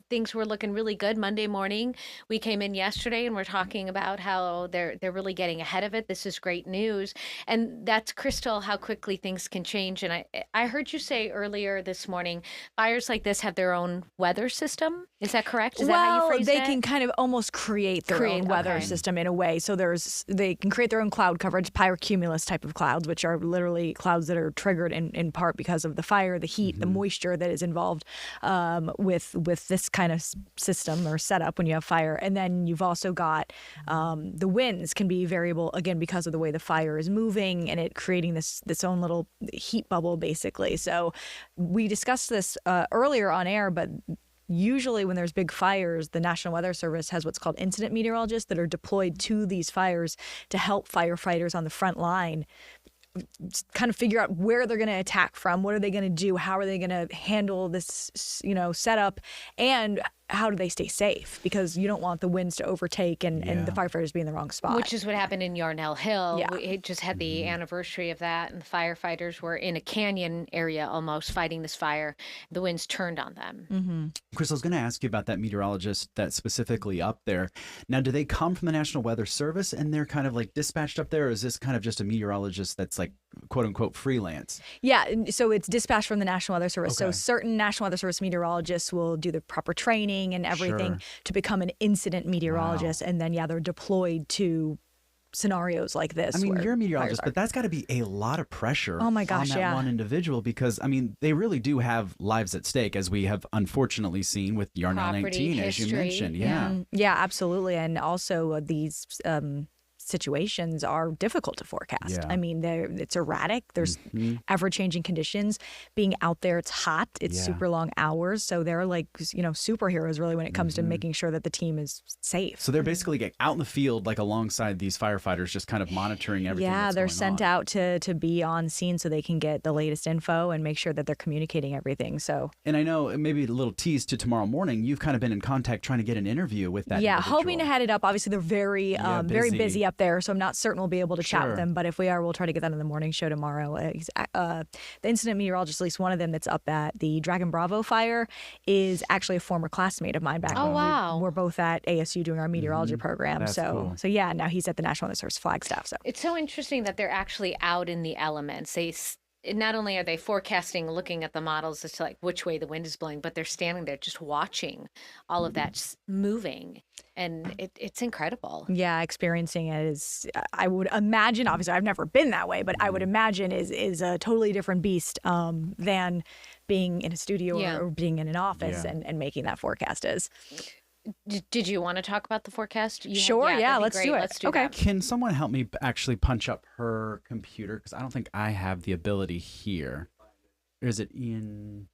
things were looking really good Monday morning. We came in yesterday and we're talking about how they're really getting ahead of it. This is great news. And that's Crystal, how quickly things can change. And I heard you say earlier this morning, fires like this have their own weather system. Is that correct? Is that how you phrased they it? can kind of almost create their own weather okay. system in a way. So they can create their own cloud coverage, pyrocumulus type of clouds, which are literally clouds that are triggered in part because of the fire, the heat, the moisture that is involved with this kind of system or setup when you have fire. And then you've also got the winds can be variable again because of the way the fire is moving and it creating this own little heat bubble basically. So we discussed this earlier on air, but usually when there's big fires, the National Weather Service has what's called incident meteorologists that are deployed to these fires to help firefighters on the front line kind of figure out where they're going to attack from, what are they going to do, how are they going to handle this, setup, and how do they stay safe? Because you don't want the winds to overtake and the firefighters be in the wrong spot. Which is what happened in Yarnell Hill. Yeah. It just had the anniversary of that, and the firefighters were in a canyon area almost fighting this fire. The winds turned on them. Chris, I was going to ask you about that meteorologist that's specifically up there. Now, do they come from the National Weather Service and they're kind of like dispatched up there? Or is this kind of just a meteorologist that's like, quote unquote, freelance? Yeah, so it's dispatched from the National Weather Service. So Okay. certain National Weather Service meteorologists will do the proper training and everything Sure. to become an incident meteorologist. Wow. And then, they're deployed to scenarios like this. I mean, where you're a fires meteorologist, are. but that's got to be a lot of pressure Oh my gosh, on that yeah. one individual because, I mean, they really do have lives at stake, as we have unfortunately seen with Yarnell Property, 19, as you history, mentioned. Yeah. Yeah, absolutely. And also these situations are difficult to forecast. Yeah. I mean, it's erratic. There's ever-changing conditions. Being out there, it's hot. It's Yeah. super long hours. So they're like, superheroes really when it comes to making sure that the team is safe. So they're basically like out in the field, like alongside these firefighters, just kind of monitoring everything. Yeah, that's they're going sent on. out to be on scene so they can get the latest info and make sure that they're communicating everything. So And I know maybe a little tease to tomorrow morning. You've kind of been in contact trying to get an interview with that. yeah, individual. hoping to head it up. Obviously, they're very very busy up there, so I'm not certain we'll be able to chat with Sure. them. But if we are, we'll try to get that on the morning show tomorrow. The incident meteorologist, at least one of them that's up at the Dragon Bravo fire, is actually a former classmate of mine back Oh, when wow. we're both at ASU doing our meteorology program. That's cool. So yeah, now he's at the National Weather Service Flagstaff. So It's so interesting that they're actually out in the elements. Not only are they forecasting, looking at the models as to like which way the wind is blowing, but they're standing there just watching all of that moving, and it's incredible. yeah, experiencing it is, I would imagine, obviously I've never been that way, but I would imagine is a totally different beast than being in a studio Yeah. or being in an office Yeah. and making that forecast is. Did you want to talk about the forecast? Sure, yeah, that'd be let's great. do it. Let's do Okay. that. Can someone help me actually punch up her computer? Because I don't think I have the ability here. Or is it Ian?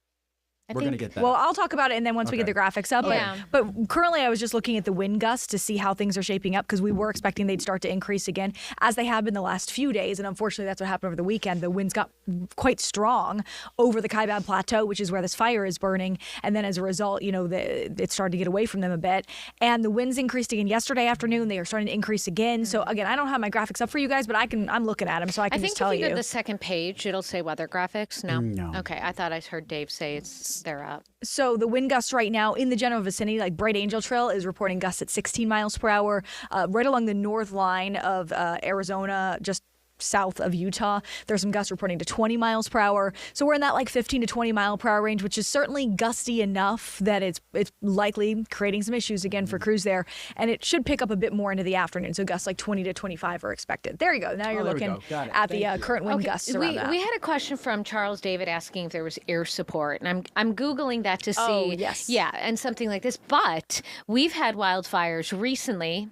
We're going to get that. Well, I'll talk about it, and then once we get the graphics up. Yeah. But currently, I was just looking at the wind gusts to see how things are shaping up because we were expecting they'd start to increase again, as they have been the last few days. And unfortunately, that's what happened over the weekend. The winds got quite strong over the Kaibab Plateau, which is where this fire is burning. And then as a result, it started to get away from them a bit. And the winds increased again yesterday afternoon. They are starting to increase again. So again, I don't have my graphics up for you guys, but I'm looking at them, so I can just tell you. I think if you go to the second page, it'll say weather graphics. No? No. Okay, I thought I heard Dave say they're up. So the wind gusts right now in the general vicinity, like Bright Angel Trail is reporting gusts at 16 miles per hour. Right along the north line of Arizona, just south of Utah, there's some gusts reporting to 20 miles per hour. So we're in that like 15 to 20 mile per hour range, which is certainly gusty enough that it's likely creating some issues again for crews there. And it should pick up a bit more into the afternoon. So gusts like 20 to 25 are expected. There you go. Now you're looking at the current wind gusts around that. We had a question from Charles David asking if there was air support, and I'm Googling that to see. Oh, yes. Yeah, and something like this. But we've had wildfires recently.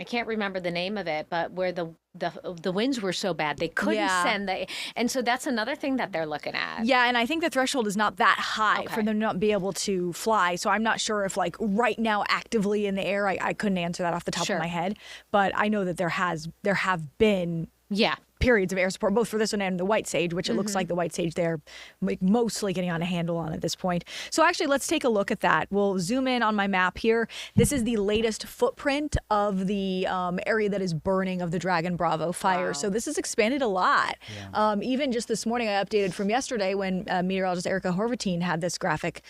I can't remember the name of it, but where the winds were so bad they couldn't send and so that's another thing that they're looking at. Yeah, and I think the threshold is not that high for them to not be able to fly. So I'm not sure if like right now actively in the air, I couldn't answer that off the top of my head, but I know that there have been periods of air support, both for this one and the white sage, which it looks like the white sage they're mostly getting on a handle on at this point. So actually, let's take a look at that. We'll zoom in on my map here. This is the latest footprint of the area that is burning of the Dragon Bravo fire. Wow. So this has expanded a lot. Yeah. Even just this morning, I updated from yesterday when meteorologist Erica Horvatine had this graphic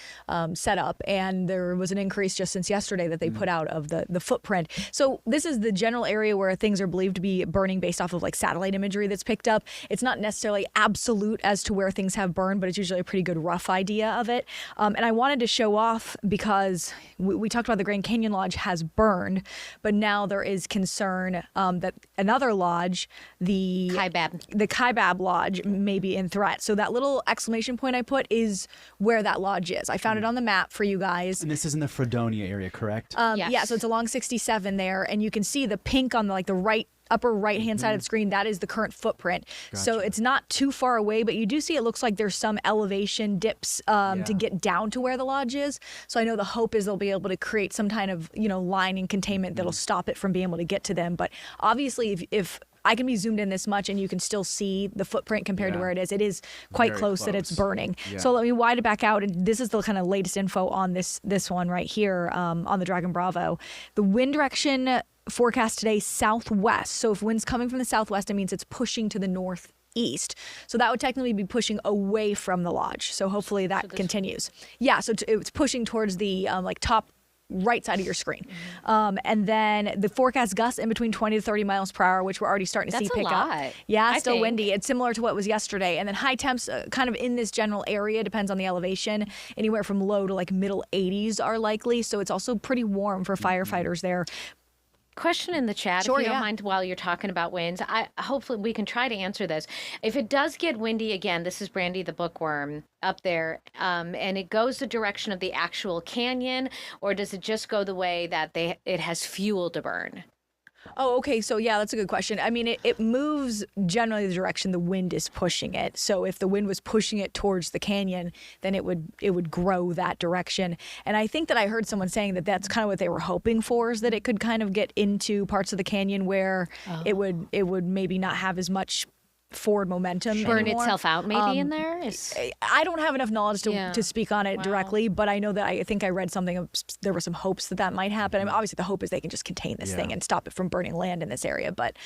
set up, and there was an increase just since yesterday that they put out of the footprint. So this is the general area where things are believed to be burning based off of like satellite imagery that's picked up. It's not necessarily absolute as to where things have burned, but it's usually a pretty good rough idea of it. And I wanted to show off because we talked about the Grand Canyon Lodge has burned, but now there is concern that another lodge, the Kaibab Lodge, may be in threat. So that little exclamation point I put is where that lodge is. I found it on the map for you guys. And this is in the Fredonia area, correct? Yes. Yeah, so it's along 67 there, and you can see the pink on the upper right-hand side of the screen. That is the current footprint. Gotcha. So it's not too far away, but you do see it looks like there's some elevation dips to get down to where the lodge is. So I know the hope is they'll be able to create some kind of line and containment that'll stop it from being able to get to them. But obviously, if I can be zoomed in this much and you can still see the footprint compared to where it is quite close that it's burning. Yeah. So let me widen it back out. And this is the kind of latest info on this one right here on the Dragon Bravo. The wind direction forecast today, southwest. So if wind's coming from the southwest, it means it's pushing to the northeast. So that would technically be pushing away from the lodge. So hopefully that continues. Yeah, so it's pushing towards the top right side of your screen. And then the forecast gusts in between 20 to 30 miles per hour, which we're already starting to see pick up. Yeah, still windy. It's similar to what was yesterday. And then high temps kind of in this general area, depends on the elevation, anywhere from low to like middle 80s are likely. So it's also pretty warm for firefighters there. Question in the chat, sure, if you don't mind, while you're talking about winds. Hopefully we can try to answer this. If it does get windy again, this is Brandy the Bookworm up there, and it goes the direction of the actual canyon, or does it just go the way that it has fuel to burn? Oh, okay. So yeah, that's a good question. I mean, it moves generally the direction the wind is pushing it. So if the wind was pushing it towards the canyon, then it would grow that direction. And I think that I heard someone saying that that's kind of what they were hoping for, is that it could kind of get into parts of the canyon where it would maybe not have as much forward momentum burn anymore. Itself out maybe in there. I don't have enough knowledge to speak on it directly, but I know that I think I read something. There were some hopes that might happen. I mean, obviously the hope is they can just contain this thing and stop it from burning land in this area. But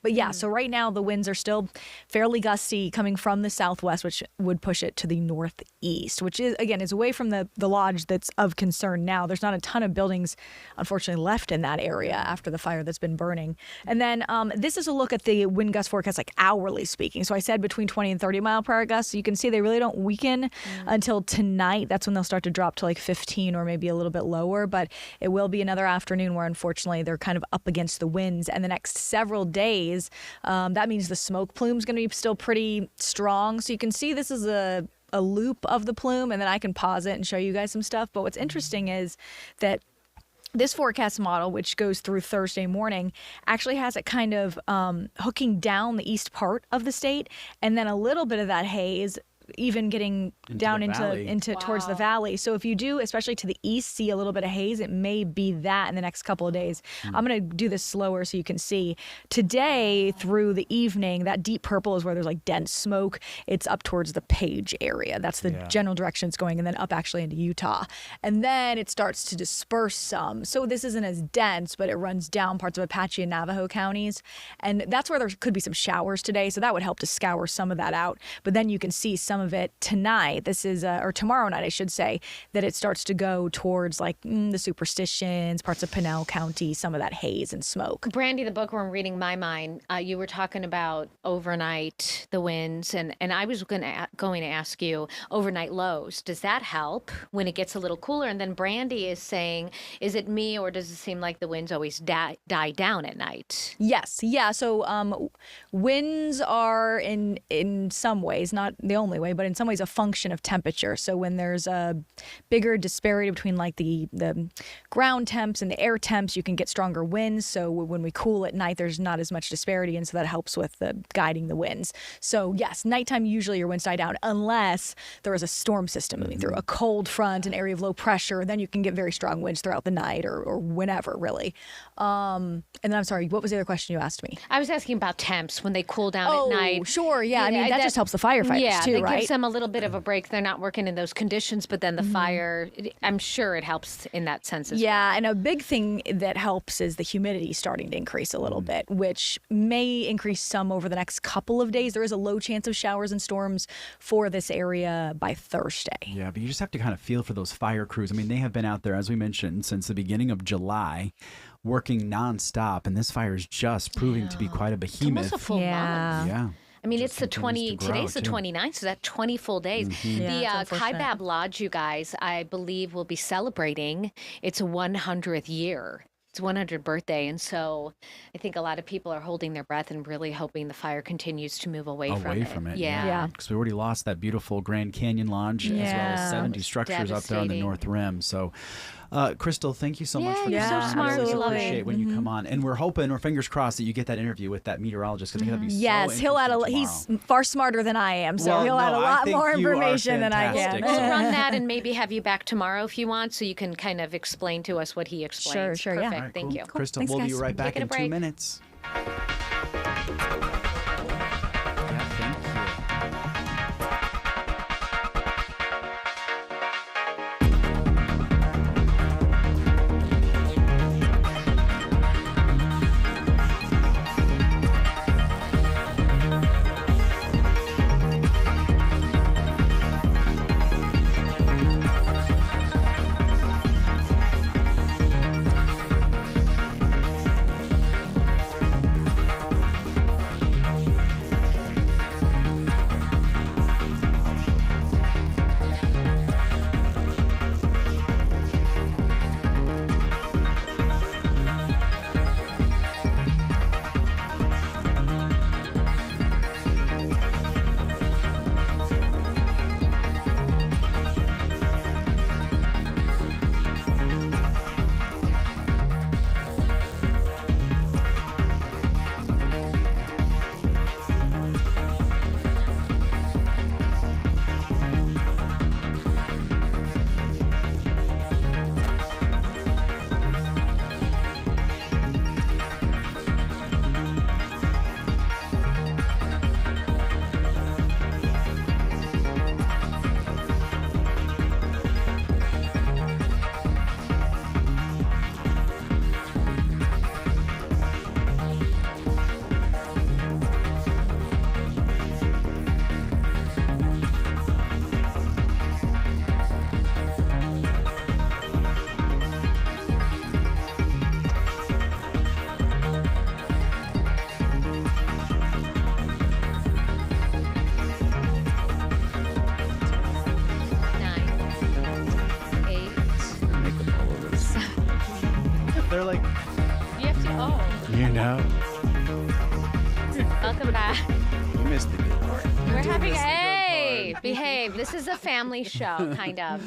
yeah, so right now the winds are still fairly gusty coming from the southwest, which would push it to the northeast, which is away from the lodge that's of concern now. There's not a ton of buildings, unfortunately, left in that area after the fire that's been burning. And then this is a look at the wind gust forecast, like hourly speaking. So I said between 20 and 30 mile per hour gusts. So you can see they really don't weaken until tonight. That's when they'll start to drop to like 15 or maybe a little bit lower. But it will be another afternoon where unfortunately they're kind of up against the winds. And the next several days, that means the smoke plume is going to be still pretty strong. So you can see this is a loop of the plume, and then I can pause it and show you guys some stuff. But what's interesting is that this forecast model, which goes through Thursday morning, actually has it kind of hooking down the east part of the state, and then a little bit of that haze even getting down into towards the valley. So if you do, especially to the east, see a little bit of haze, it may be that in the next couple of days. I'm going to do this slower so you can see. Today through the evening, that deep purple is where there's like dense smoke. It's up towards the Page area. That's the general direction it's going, and then up actually into Utah. And then it starts to disperse some. So this isn't as dense, but it runs down parts of Apache and Navajo counties. And that's where there could be some showers today. So that would help to scour some of that out. But then you can see some of it tonight. This is, or tomorrow night, I should say, that it starts to go towards like the Superstitions, parts of Pinell County, some of that haze and smoke. Brandy, the bookworm reading my mind, you were talking about overnight, the winds, and I was going to ask you overnight lows. Does that help when it gets a little cooler? And then Brandy is saying, is it me or does it seem like the winds always die down at night? Yes. Yeah. So winds are in some ways, not the only way, but in some ways a function of temperature. So when there's a bigger disparity between like the ground temps and the air temps, you can get stronger winds. So when we cool at night, there's not as much disparity, and so that helps with the guiding the winds. So yes, nighttime usually your winds die down unless there is a storm system moving through, a cold front, an area of low pressure. Then you can get very strong winds throughout the night or whenever really. And then I'm sorry, what was the other question you asked me? I was asking about temps when they cool down at night. Oh, sure. Yeah. I mean, that just helps the firefighters too, right? It gives them a little bit of a break. They're not working in those conditions, but then the fire, I'm sure it helps in that sense as well. Yeah, and a big thing that helps is the humidity starting to increase a little bit, which may increase some over the next couple of days. There is a low chance of showers and storms for this area by Thursday. Yeah, but you just have to kind of feel for those fire crews. I mean, they have been out there, as we mentioned, since the beginning of July, working nonstop, and this fire is just proving to be quite a behemoth. Almost a full month. Yeah. I mean, it's the 20, today's the 29th, so that's 20 full days. Yeah, The Kaibab Lodge, you guys, I believe will be celebrating its 100th year. It's 100th birthday, and so I think a lot of people are holding their breath and really hoping the fire continues to move away from it. Yeah. Because we already lost that beautiful Grand Canyon Lodge, as well as 70 structures up there on the North Rim. So, Crystal, thank you so much for you're this. so smart. We We love appreciate it. when you come on, and we're hoping, or fingers crossed, that you get that interview with that meteorologist, because I think that'd be Yes, he'll add he's far smarter than I am, so Well, he'll add a no, I lot think more you are information than I can. fantastic. We'll run that and maybe have you back tomorrow if you want, so you can kind of explain to us what he explains. Sure, yeah. Perfect. All right, Thank cool. you. Crystal, Thanks, we'll be guys. right back Taking a in 2 break. minutes. They're like, You have to, you know, welcome back. you missed the good part. We're having, hey, Behave. This is a family show, kind of.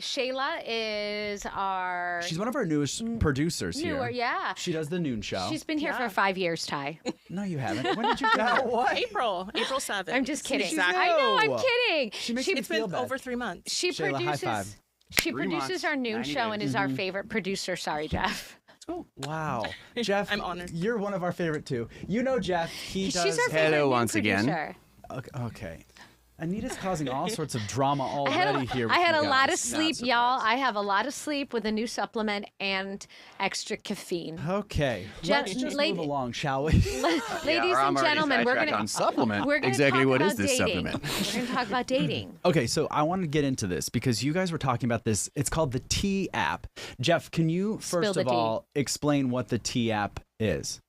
Shayla is our... She's one of our newest producers newer, here. yeah. She does the noon show. She's been here for 5 years, Ty. No, you haven't. When did you get what? April 7th. I'm just kidding. Exactly. I know, I'm kidding. She makes me It's feel been bad. over 3 months. She Shayla, high produces... five. She 3 produces months, our noon 90 show and days. is our favorite producer. Sorry, Jeff. Wow. Jeff, I'm honored. You're one of our favorite too. You know Jeff, he does... She's our favorite Hello noon once again. producer. Okay. Anita's causing all sorts of drama already here. I had with a you lot guys. of sleep, y'all. I have a lot of sleep with a new supplement and extra caffeine. Okay. Let's just move along, shall we? Ladies I'm and already gentlemen, we're sidetracked gonna on supplement. We're gonna Exactly talk what about is this dating. supplement? We're going to talk about dating. Okay, so I want to get into this because you guys were talking about this. It's called the T app. Jeff, can you first the of all explain what the T app is?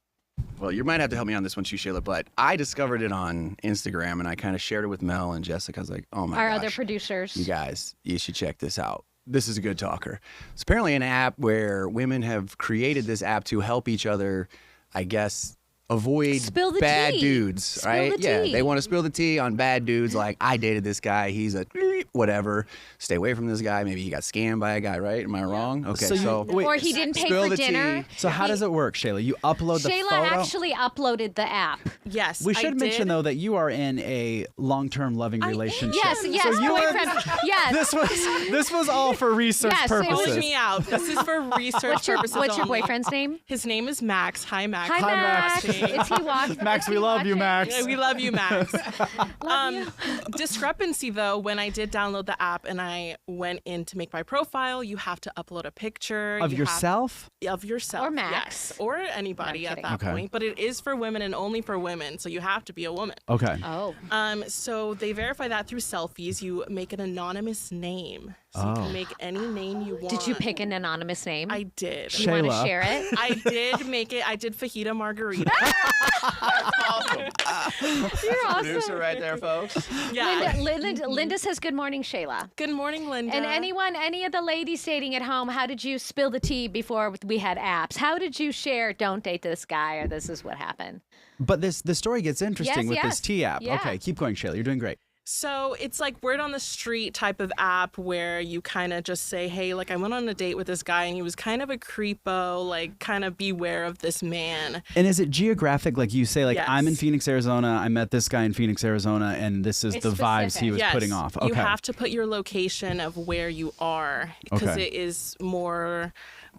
Well, you might have to help me on this one, too, Shayla, but I discovered it on Instagram, and I kind of shared it with Mel and Jessica. I was like, oh, my Our gosh. other producers. You guys, you should check this out. This is a good talker. It's apparently an app where women have created this app to help each other, I guess, avoid Spill the bad tea. dudes, Spill right? the Yeah, tea. they want to spill the tea on bad dudes. Like, I dated this guy. He's a whatever. Stay away from this guy. Maybe he got scammed by a guy, right? Am I wrong? Okay, So you- wait, or he didn't pay spill for the dinner. tea. So how does it work, Shayla? You upload the Shayla photo? actually uploaded the app. Yes, We should I mention, did. though, that you are in a long-term loving relationship. Yes, yes, So you were- boyfriend. Yes. This was all for research Yes, it was- purposes. Pulling me out. This is for research purposes What's your only. boyfriend's name? His name is Max. Hi, Max. Hi, Max. Max. Is he watching? Max, we love you, Max. Yeah, we love you, Max. Discrepancy, though, when I did download the app and I went in to make my profile, you have to upload a picture. Of yourself? Of yourself. Or Max. Yes. Or anybody No, I'm at kidding. that Okay. point. But it is for women and only for women, so you have to be a woman. Okay. Oh. So they verify that through selfies. You make an anonymous name. So you can make any name you want. Did you pick an anonymous name? I did. You want to Shayla. share it? I did make it. I did fajita margarita. You're awesome. Producer right there, folks. Yeah. Linda says, good morning, Shayla. Good morning, Linda. And any of the ladies dating at home, how did you spill the tea before we had apps? How did you share, don't date this guy, or this is what happened? But the story gets interesting Yes, with yes. this T app. Yeah. Okay, keep going, Shayla. You're doing great. So it's like word on the street type of app where you kind of just say, hey, like I went on a date with this guy and he was kind of a creepo, like kind of beware of this man. And is it geographic? Like you say, like Yes. I'm in Phoenix, Arizona. I met this guy in Phoenix, Arizona, and this is It's the vibes he specific. was Yes, putting off. Okay. You have to put your location of where you are because Okay. it is more.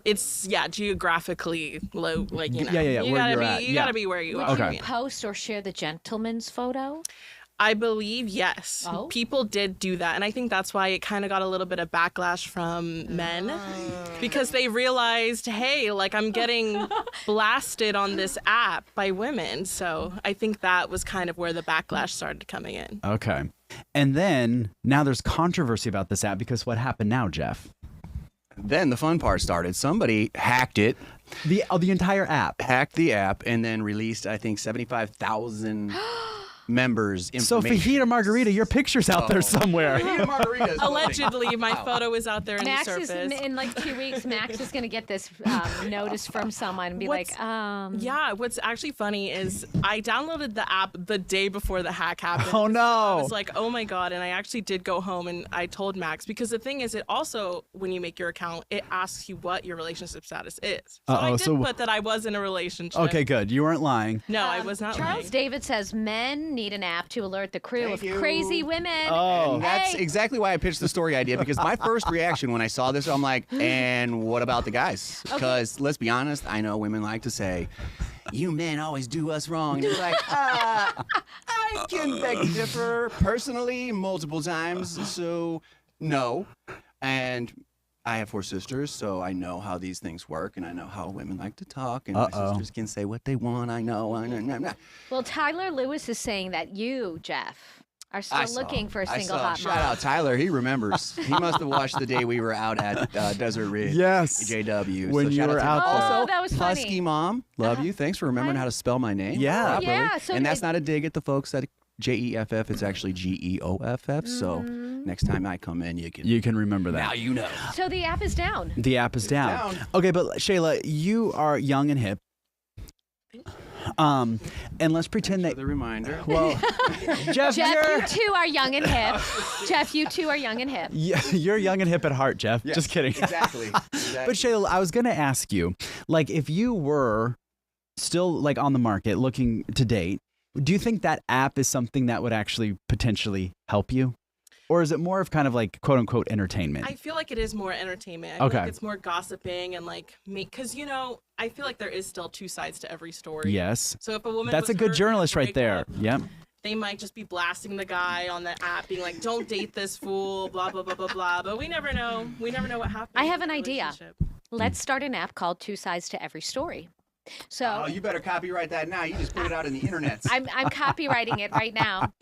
It's geographically low, like you know. Yeah, You where gotta you're be. at, You yeah. gotta be where you Would are. Okay. you post or share the gentleman's photo? I believe yes. Oh. People did do that, and I think that's why it kind of got a little bit of backlash from men because they realized, hey, like I'm getting blasted on this app by women. So I think that was kind of where the backlash started coming in. Okay. And then now there's controversy about this app because what happened now, Jeff? Then the fun part started. Somebody hacked it, The entire app. hacked the app, and then released, I think, 75,000 members' So information. Fajita Margarita, your picture's out there somewhere. Fajita Margarita is Allegedly, my photo is out there in Max the is surface. in like 2 weeks. Max is going to get this notice from someone and be What's- like, Yeah, what's actually funny is I downloaded the app the day before the hack happened. Oh, no. I was like, oh my God. And I actually did go home and I told Max because the thing is, it also, when you make your account, it asks you what your relationship status is. So I Uh-oh, did so- put that I was in a relationship. Okay, good. You weren't lying. No, I was not Charles lying. David says men need an app to alert the crew Thank of you. crazy women. Oh. And that's Hey. exactly why I pitched the story idea, because my first reaction when I saw this, I'm like, and what about the guys? Because let's be honest, I know women like to say, you men always do us wrong. And it's like, I can beg to differ personally multiple times, so no. And I have 4 sisters, so I know how these things work, and I know how women like to talk, and my sisters can say what they want. I know. Well, Tyler Lewis is saying that you, Jeff, are still looking for a single hot Shout mom. out Tyler. He remembers. He must have watched the day we were out at Desiree. Yes. JW. When so you shout were out to out him. there. Also, Oh, that was funny. Husky Mom. Love you. Thanks for remembering how to spell my name. Yeah. properly. Yeah, so and that's did- not a dig at the folks at JEFF. It's actually GEOFF. So next time I come in, you can. You can remember that. Now you know. So the app is down. The app is down. down. Okay, but Shayla, you are young and hip. And let's pretend that the reminder. Well, Jeff, you too are young and hip. Jeff, you too are young and hip. You're young and hip at heart, Jeff. Yes, Just kidding. Exactly. But Shayla, I was going to ask you, like, if you were still like on the market looking to date, do you think that app is something that would actually potentially help you? Or is it more of kind of like quote unquote entertainment? I feel like it is more entertainment. I feel like it's more gossiping and like because I feel like there is still two sides to every story. Yes. So if a woman That's a good journalist right there. Yep. They might just be blasting the guy on the app, being like, "Don't date this fool," blah blah blah blah blah. But we never know. We never know what happens. I have an idea. Let's start an app called Two Sides to Every Story. So you better copyright that now. You just put it out in the internet. I'm copywriting it right now.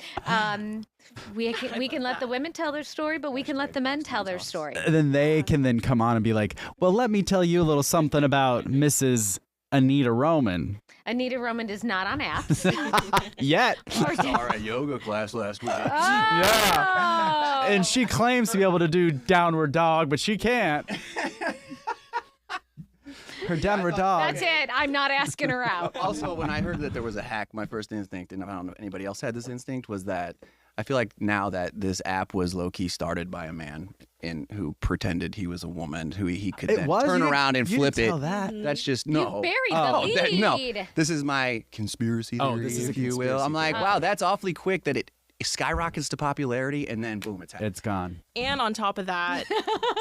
We can let the women tell their story, but we can let the men tell their story. And then they can then come on and be like, well, let me tell you a little something about Mrs. Anita Roman. Anita Roman is not on apps. Yet. I saw her at yoga class last week. Yeah. And she claims to be able to do downward dog, but she can't. Her downward dog. That's it. I'm not asking her out. Also, when I heard that there was a hack, my first instinct, and I don't know if anybody else had this instinct, was that I feel like now that this app was low-key started by a man who pretended he was a woman, who he could then turn around and flip it. That's just, no. You buried the lead. No, this is my conspiracy theory, if you will. I'm like, wow, that's awfully quick that it skyrockets to popularity, and then boom, it's gone. And on top of that,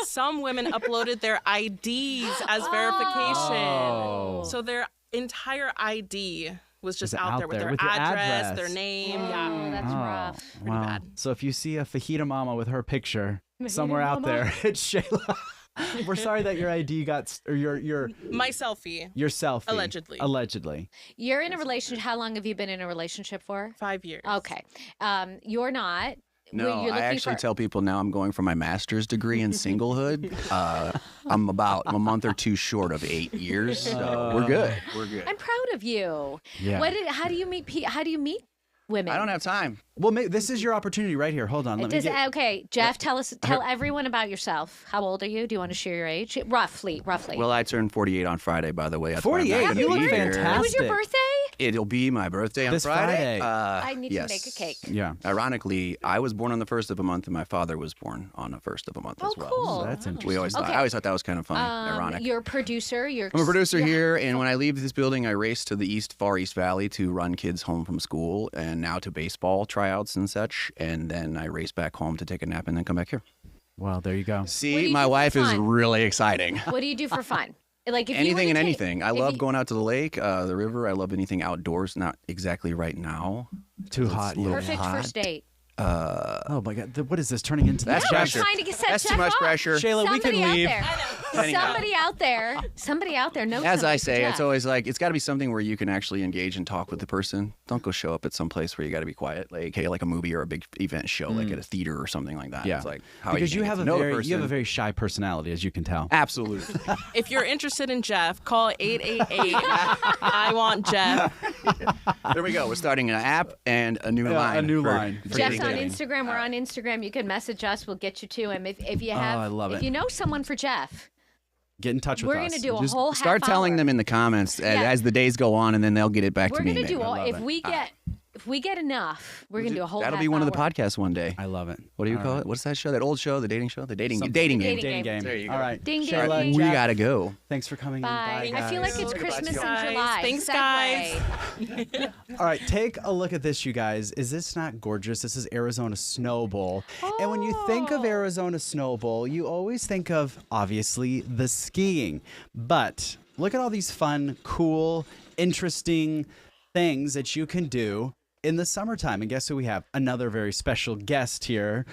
some women uploaded their IDs as verification. So their entire ID was just out there with their address, their name. Yeah, that's rough. Pretty bad. So if you see a fajita mama with her picture somewhere out there, it's Shayla. We're sorry that your ID got, or your my selfie. Your selfie. Allegedly. You're in a relationship. How long have you been in a relationship for? 5 years. Okay. You're not. No, I actually tell people now I'm going for my master's degree in singlehood. I'm about a month or two short of 8 years, so we're good. We're good. I'm proud of you. Yeah. How do you meet women? I don't have time. Well, this is your opportunity right here. Hold on. Okay, Jeff, tell everyone about yourself. How old are you? Do you want to share your age? Roughly. Well, I turned 48 on Friday, by the way. 48? You look fantastic. It was your birthday? It'll be my birthday on this Friday. I need to make a cake. Yeah. Ironically, I was born on the 1st of a month, and my father was born on the 1st of a month as well. Cool. So that's interesting. I always thought that was kind of funny, ironic. You're a producer. I'm a producer here, and when I leave this building, I race to the Far East Valley to run kids home from school, and now to baseball tryouts and such, and then I race back home to take a nap and then come back here. Well, there you go. See, my wife is really exciting. What do you do for fun? Like anything and anything. I love going out to the lake, the river. I love anything outdoors. Not exactly right now. Too hot. Perfect first date. Oh my God! What is this turning into? That's pressure. That's too much pressure. Shayla, we can leave. Somebody out there knows. As I say, it's always like it's got to be something where you can actually engage and talk with the person. Don't go show up at some place where you got to be quiet, like like a movie or a big event show, like at a theater or something like that. Yeah, it's like because you have a very shy personality, as you can tell. Absolutely. If you're interested in Jeff, call 888. I want Jeff. There we go. We're starting an app and a new line. A new line. Jeff's on Instagram. We're on Instagram. You can message us. We'll get you to him. If you have, I love it. If you know someone for Jeff, get in touch with us. We're going to do a whole half start telling them in the comments as the days go on, and then they'll get it back to me. We're going to do if we get enough, we're going to do a whole. That'll be one of the podcasts one day. I love it. What do you call it? What's that show? That old show, the dating show, the dating game. Dating game. There you go. All right, ding ding. Shayla, we gotta go. Thanks for coming Bye. in. Bye, I feel like it's Christmas in July. Thanks, guys. All right, take a look at this, you guys. Is this not gorgeous? This is Arizona Snowbowl. And when you think of Arizona Snowbowl, you always think of, obviously, the skiing. But look at all these fun, cool, interesting things that you can do in the summertime. And guess who we have? Another very special guest here,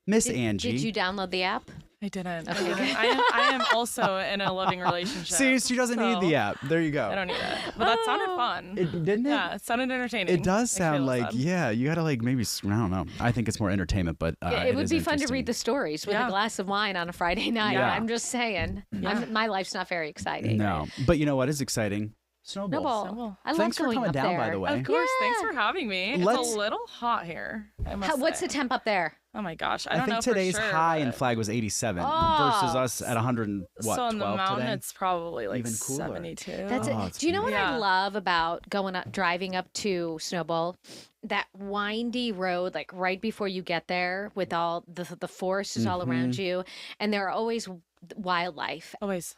Miss Angie. Did you download the app? I didn't. I am also in a loving relationship. See, she doesn't need the app. There you go. I don't need it. But that sounded fun. Didn't it? Yeah, it sounded entertaining. It does sound like, you gotta maybe, I don't know. I think it's more entertainment, but it would be fun to read the stories with a glass of wine on a Friday night. Yeah. I'm just saying. My life's not very exciting. No, but you know what is exciting? Snowbowl. I love Thanks for going coming up down, there. by the way. Of course. Thanks for having me. It's a little hot here. What's the temp up there? Oh my gosh, I I don't think know today's for sure, high in but- Flag was 87 versus us at 100. What? So on the 12 mountain, today? it's probably like Even cooler. 72. That's Oh, it. it's Do you know what I beautiful. love about driving up to Snowbowl? That windy road, like right before you get there, with all the forest is all around Mm-hmm. you, and there are always wildlife, Always.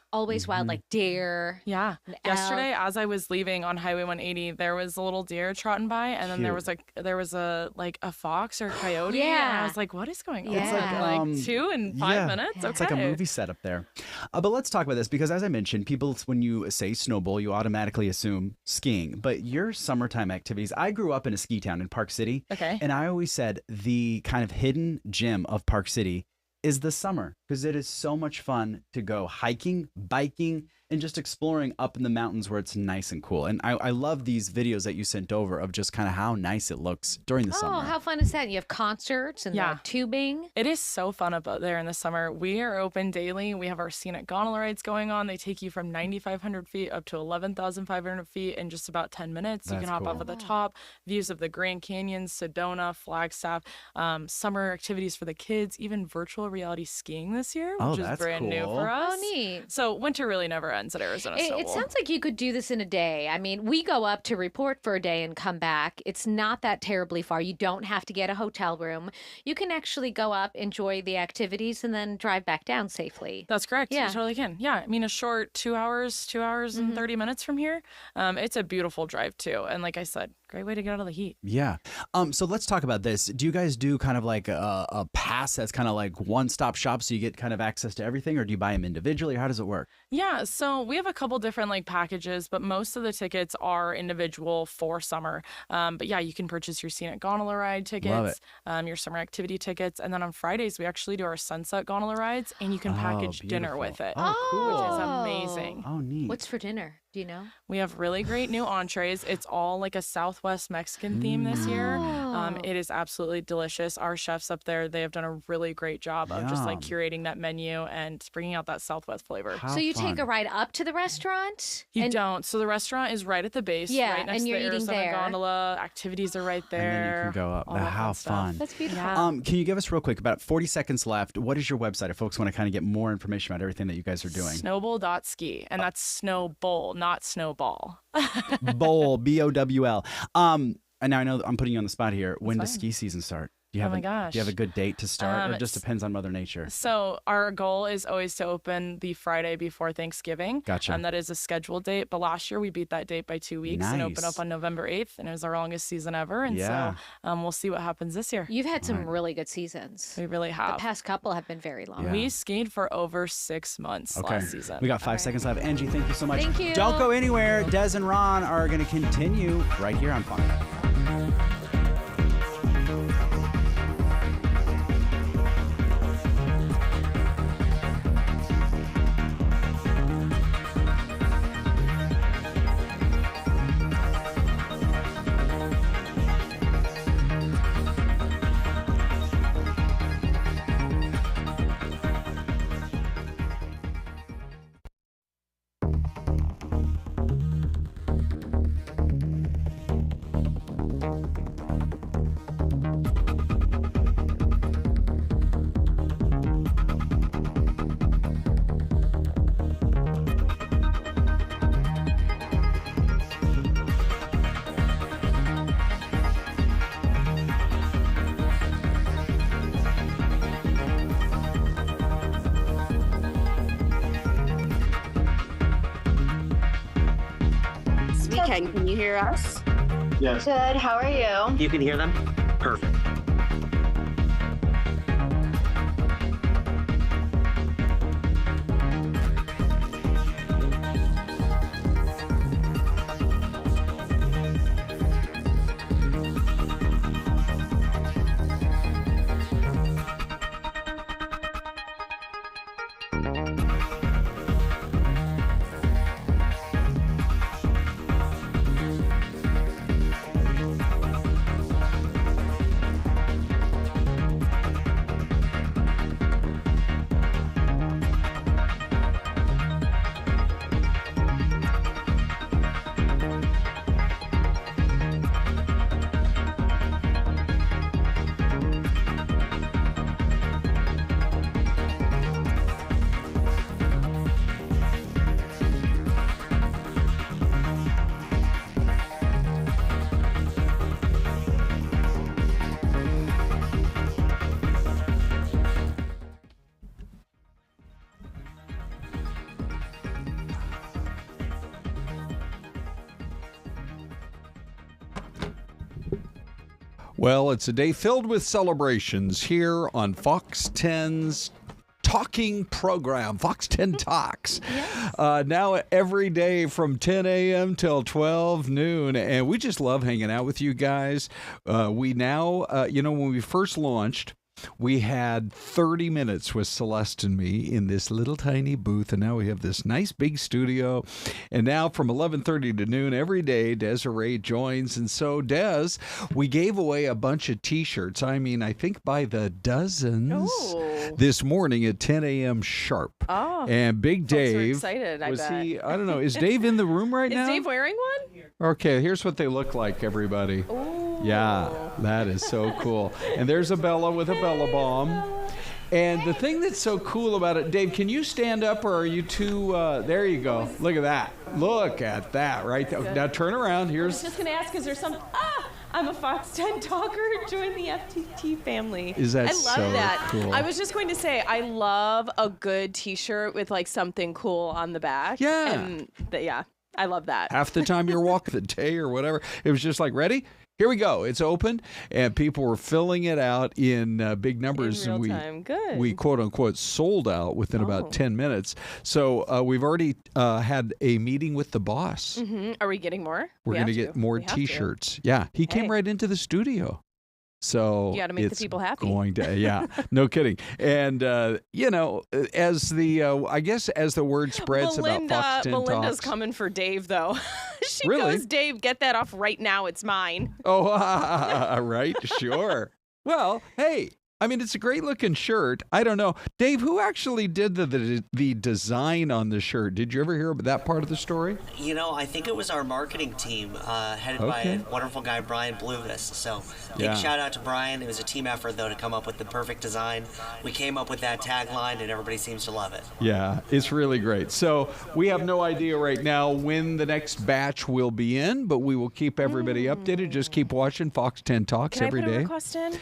wild, like deer. Yeah. and Yesterday, elk. as I was leaving on Highway 180, there was a little deer trotting by, and then there was a fox or a coyote. And I Yeah. was like, what is going on? It's like, Like 2 in 5 minutes? Okay. It's like a movie set up there. But let's talk about this because, as I mentioned, people, when you say Snowbowl, you automatically assume skiing. But your summertime activities, I grew up in a ski town in Park City. Okay. And I always said the kind of hidden gem of Park City is the summer because it is so much fun to go hiking, biking, and just exploring up in the mountains where it's nice and cool. And I love these videos that you sent over of just kind of how nice it looks during the Oh, summer. how fun is that? You have concerts and Yeah. tubing. It is so fun up there in the summer. We are open daily. We have our scenic gondola rides going on. They take you from 9,500 feet up to 11,500 feet in just about 10 minutes. You That's can hop cool. up at the top, views of the Grand Canyon, Sedona, Flagstaff, summer activities for the kids, even virtual reality skiing this year, Oh, which is that's brand new cool. for us. Oh, neat. So winter really never ends at Arizona It Snowbowl. sounds like you could do this in a day. I mean, we go up to report for a day and come back. It's not that terribly far. You don't have to get a hotel room. You can actually go up, enjoy the activities, and then drive back down safely. That's correct. Yeah. You totally can. Yeah. I mean, a short 2 hours and 30 minutes from here. It's a beautiful drive too. And like I said, great way to get out of the heat. Yeah. So let's talk about this. Do you guys do kind of like a pass that's kind of like one-stop shop so you get kind of access to everything, or do you buy them individually, or how does it work? Yeah, so we have a couple different like packages, but most of the tickets are individual for summer. But yeah, you can purchase your scenic gondola ride tickets, your summer activity tickets, and then on Fridays we actually do our sunset gondola rides, and you can package dinner with it, Oh, cool. which is amazing. Oh, neat. What's for dinner? Do you know? We have really great new entrees. It's all like a Southwest Mexican theme this year. It is absolutely delicious. Our chefs up there, they have done a really great job of just like Yum. curating that menu and bringing out that Southwest flavor. How So you take a fun. ride up to the restaurant? You and don't. So the restaurant is right at the base, Yeah, right next and to you're the eating Arizona there. gondola. Activities are right there. And then you can go up. all that How stuff. fun. That's beautiful. Yeah. Can you give us real quick, about 40 seconds left, what is your website if folks want to kind of get more information about everything that you guys are doing? Snowbowl.ski, and that's Snowbowl, not Snowball. Bowl, B-O-W-L. And now I know I'm putting you on the spot here. When does fine. ski season start? Do you Oh have my Do gosh. you have a good date to start, or it just s- depends on Mother Nature? So our goal is always to open the Friday before Thanksgiving. Gotcha. And that is a scheduled date. But last year we beat that date by 2 weeks and opened Nice. up on November 8th, and it was our longest season ever. And Yeah. so we'll see what happens this year. You've had some really good seasons. We really The have. past couple have been very long. Yeah. We skied for over 6 months Okay. last season. We got 5 seconds left. Angie, thank you so much. Thank you. Don't go anywhere. Des and Ron are going to continue right here on Fun. Weekend, can you hear us? Yes. Good, how are you? You can hear them? Perfect. Well, it's a day filled with celebrations here on Fox 10's talking program, Fox 10 Talks. Now every day from 10 a.m. till 12 noon. And we just love hanging out with you guys. We now, when we first launched, we had 30 minutes with Syleste and me in this little tiny booth, and now we have this nice big studio. And now from 11:30 to noon every day, Desiree joins. And so, Des, we gave away a bunch of T-shirts. I mean, I think by the dozens this morning at 10 a.m. sharp. Oh, and Big Dave, excited, I bet. I don't know, is Dave in the room right now? Is Dave wearing one? Okay, here's what they look like, everybody. Yeah, that is so cool. And there's a Bella with a Bella bomb. And the thing that's so cool about it, Dave, can you stand up or are you too, there you go. Look at that. Look at that right there. Now turn around. I Here's. was just going to ask, is there some, I'm a Fox 10 talker. Join the FTT family. Is that I love so that. cool? I was just going to say, I love a good T-shirt with like something cool on the back. Yeah. And I love that. Half the time you're walking the day or whatever. It was just like, ready? Here we go. It's open, and people were filling it out in big numbers. In real and time. Good. we quote unquote sold out within about 10 minutes. So we've already had a meeting with the boss. Mm-hmm. Are we getting more? We're going to get more T-shirts. Yeah, he came right into the studio. So you got to make the it's people happy. Going to, yeah, no kidding. And as the I guess as the word spreads about Fox 10 Melinda's Talks. coming for Dave though. She Really? goes, Dave, get that off right now. It's mine. Oh, right, sure. Well, hey. I mean, it's a great looking shirt. I don't know. Dave, who actually did the design on the shirt? Did you ever hear about that part of the story? I think it was our marketing team headed by a wonderful guy, Brian Bluvis. So big shout out to Brian. It was a team effort, though, to come up with the perfect design. We came up with that tagline, and everybody seems to love it. Yeah, it's really great. So we have no idea right now when the next batch will be in, but we will keep everybody updated. Just keep watching Fox 10 Talks Can every I put day. a request in?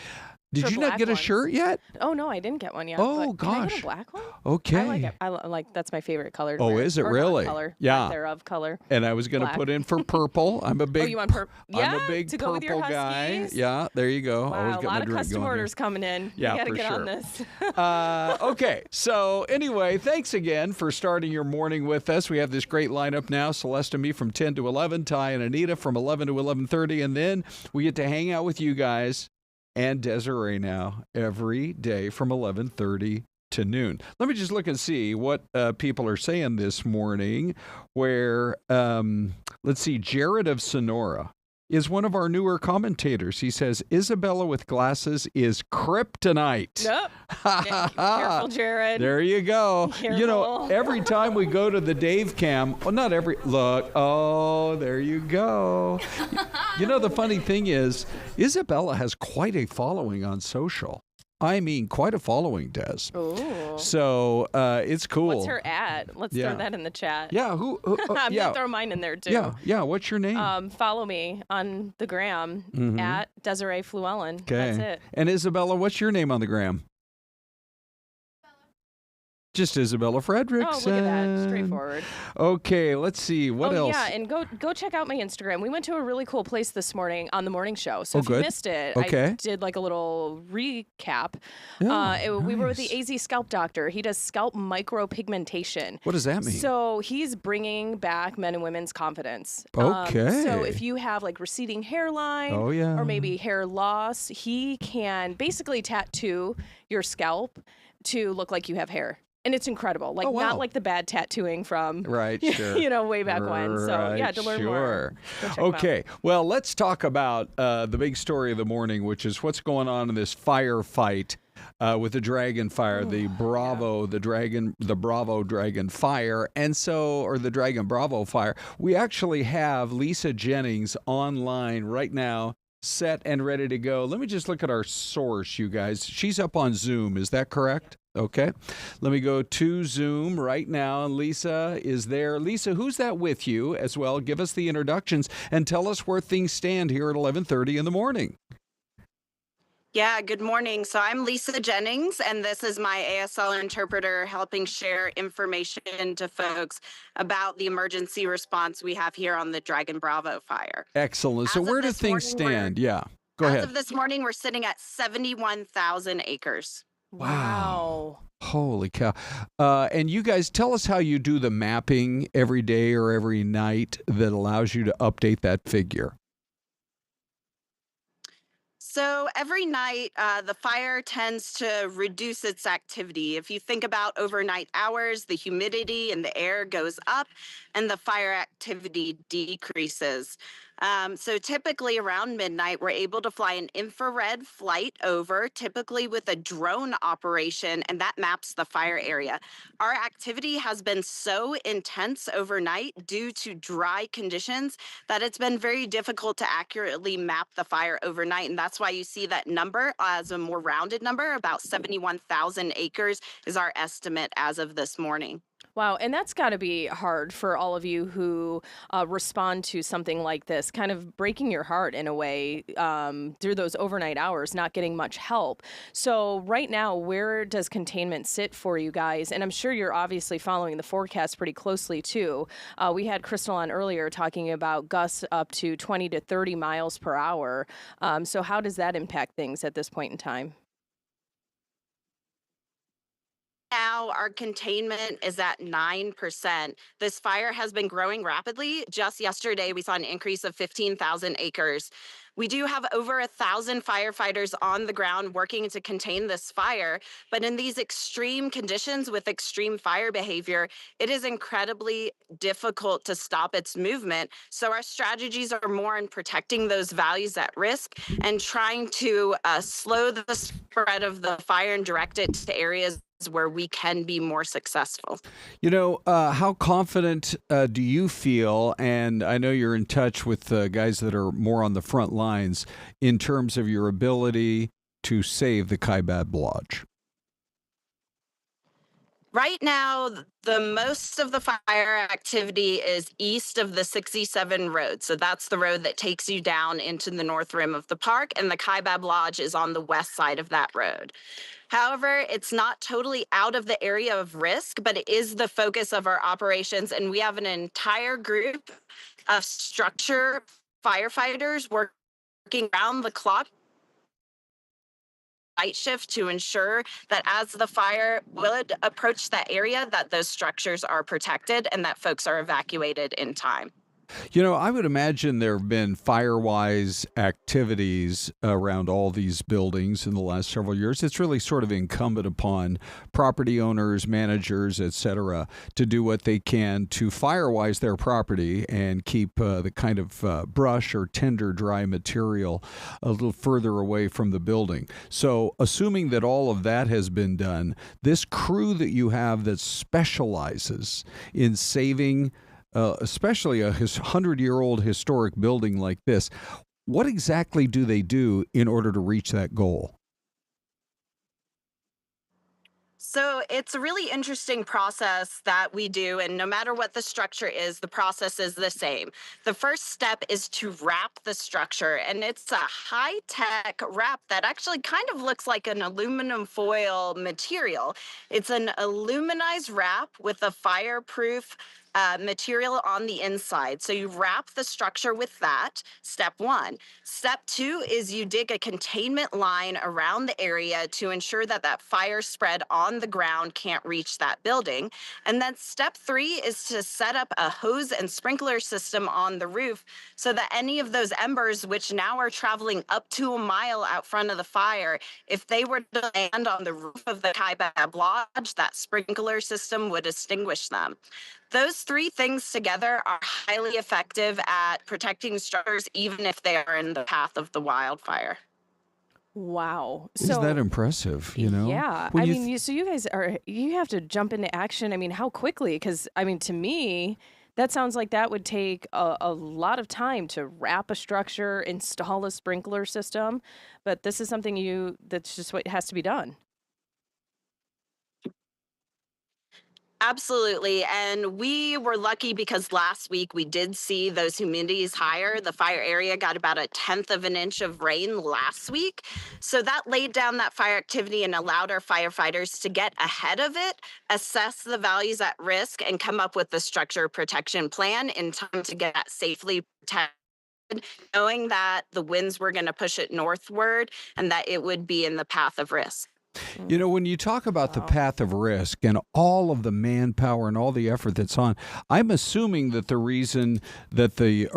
Did you not get a shirt yet? Oh no, I didn't get one yet. Oh, but Can I get gosh. a black one? Okay. I like it. I like that's my favorite color. To Oh, wear. is it Or really? Color. Yeah. Thereof color. And I was going to Black. put in for purple. I'm a big. Oh, you want purple? I'm Yeah, a big to go with your purple guy. Huskies? Yeah, there you go. Always Wow, get a my lot of drink custom going here. orders coming in. Yeah, you got to for get on sure. this. Okay, so anyway, thanks again for starting your morning with us. We have this great lineup now. Syleste and me from 10 to 11, Ty and Anita from 11 to 11:30, and then we get to hang out with you guys and Desiree now every day from 11:30 to noon. Let me just look and see what people are saying this morning. Where, let's see, Jared of Sonora is one of our newer commentators. He says, Isabella with glasses is kryptonite. Nope. Careful, Jared. There you go. Careful. Every time we go to the Dave cam, well, not every, look, oh, there you go. The funny thing is, Isabella has quite a following on social. I mean, quite a following, Des. Ooh. So it's cool. What's her at? Let's throw that in the chat. Yeah, I'm gonna throw mine in there too. Yeah. What's your name? Follow me on the gram at Desiree Fluellen. Okay. That's it. And Isabella, what's your name on the gram? Just Isabella Fredrickson. Oh, look at that. Straightforward. Okay, let's see. What else? Yeah, and go check out my Instagram. We went to a really cool place this morning on the morning show. So if good. you missed it, Okay. I did like a little recap. We were with the AZ Scalp Doctor. He does scalp micropigmentation. What does that mean? So he's bringing back men and women's confidence. Okay. So if you have like receding hairline or maybe hair loss, he can basically tattoo your scalp to look like you have hair. And it's incredible. Like, not like the bad tattooing from, right, sure. way back when. So, yeah, to learn more. Go check 'em out. Okay. Well, let's talk about the big story of the morning, which is what's going on in this firefight with the dragon fire, the Bravo, the Bravo dragon fire. And so, or the Dragon Bravo fire. We actually have Lisa Jennings online right now, set and ready to go. Let me just look at our source, you guys. She's up on Zoom. Is that correct? Okay. Let me go to Zoom right now. And Lisa is there. Lisa, who's that with you as well? Give us the introductions and tell us where things stand here at 11:30 in the morning. Yeah, good morning. So I'm Lisa Jennings, and this is my ASL interpreter helping share information to folks about the emergency response we have here on the Dragon Bravo fire. Excellent. So where do things stand? Yeah. Go As ahead. of this morning, we're sitting at 71,000 acres. Wow. Holy cow. And you guys, tell us how you do the mapping every day or every night that allows you to update that figure. So every night, the fire tends to reduce its activity. If you think about overnight hours, the humidity in the air goes up and the fire activity decreases. So typically around midnight, we're able to fly an infrared flight over, typically with a drone operation, and that maps the fire area. Our activity has been so intense overnight due to dry conditions that it's been very difficult to accurately map the fire overnight. And that's why you see that number as a more rounded number. About 71,000 acres is our estimate as of this morning. Wow, and that's got to be hard for all of you who respond to something like this, kind of breaking your heart in a way through those overnight hours, not getting much help. So right now, where does containment sit for you guys? And I'm sure you're obviously following the forecast pretty closely too. We had Crystal on earlier talking about gusts up to 20 to 30 miles per hour. So how does that impact things at this point in time? Now our containment is at 9%. This fire has been growing rapidly. Just yesterday, we saw an increase of 15,000 acres. We do have over 1,000 firefighters on the ground working to contain this fire, but in these extreme conditions with extreme fire behavior, it is incredibly difficult to stop its movement. So our strategies are more in protecting those values at risk and trying to slow the spread of the fire and direct it to areas where we can be more successful. You know, how confident do you feel, and I know you're in touch with guys that are more on the front lines, in terms of your ability to save the Kaibab Lodge? Right now, the most of the fire activity is east of the 67 road. So that's the road that takes you down into the north rim of the park, and the Kaibab Lodge is on the west side of that road. However, it's not totally out of the area of risk, but it is the focus of our operations. And we have an entire group of structure firefighters working around the clock night shift to ensure that as the fire would approach that area, that those structures are protected and that folks are evacuated in time. You know, I would imagine there have been fire-wise activities around all these buildings in the last several years. It's really sort of incumbent upon property owners, managers, et cetera, to do what they can to fire-wise their property and keep the kind of brush or tender dry material a little further away from the building. So assuming that all of that has been done, this crew that you have that specializes in saving especially a 100-year-old historic building like this, what exactly do they do in order to reach that goal? So it's a really interesting process that we do, and no matter what the structure is, the process is the same. The first step is to wrap the structure, and it's a high-tech wrap that actually kind of looks like an aluminum foil material. It's an aluminized wrap with a fireproof material on the inside. So you wrap the structure with that, step one. Step two is you dig a containment line around the area to ensure that that fire spread on the ground can't reach that building. And then step three is to set up a hose and sprinkler system on the roof so that any of those embers, which now are traveling up to a mile out front of the fire, if they were to land on the roof of the Kaibab Lodge, that sprinkler system would extinguish them. Those three things together are highly effective at protecting structures, even if they are in the path of the wildfire. Wow. Isn't that impressive, you know? Yeah. When I mean, so you guys you have to jump into action. I mean, how quickly? Because, I mean, to me, that sounds like that would take a lot of time to wrap a structure, install a sprinkler system. But this is something that's just what has to be done. Absolutely. And we were lucky because last week we did see those humidities higher. The fire area got about 1/10 of an inch of rain last week. So that laid down that fire activity and allowed our firefighters to get ahead of it, assess the values at risk, and come up with the structure protection plan in time to get that safely protected knowing that the winds were going to push it northward and that it would be in the path of risk. You know, when you talk about the path of risk and all of the manpower and all the effort that's on, I'm assuming that the reason that the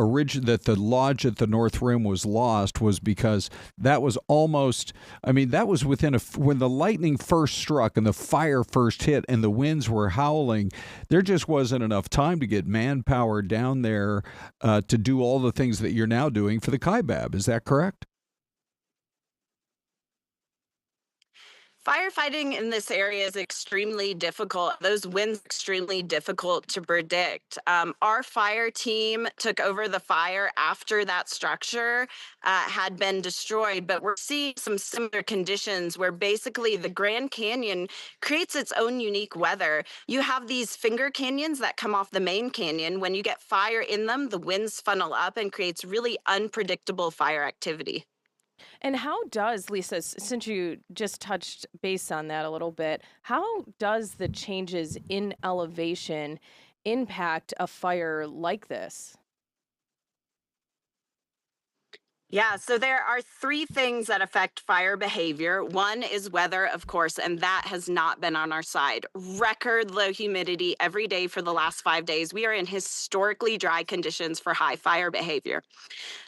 lodge at the North Rim was lost was because that was almost, I mean, that was within when the lightning first struck and the fire first hit and the winds were howling, there just wasn't enough time to get manpower down there to do all the things that you're now doing for the Kaibab. Is that correct? Firefighting in this area is extremely difficult. Those winds are extremely difficult to predict. Our fire team took over the fire after that structure had been destroyed, but we're seeing some similar conditions where basically the Grand Canyon creates its own unique weather. You have these finger canyons that come off the main canyon. When you get fire in them, the winds funnel up and creates really unpredictable fire activity. And how does, Lisa, since you just touched base on that a little bit, how does the changes in elevation impact a fire like this? Yeah, so there are three things that affect fire behavior. One is weather, of course, and that has not been on our side. Record low humidity every day for the last 5 days. We are in historically dry conditions for high fire behavior.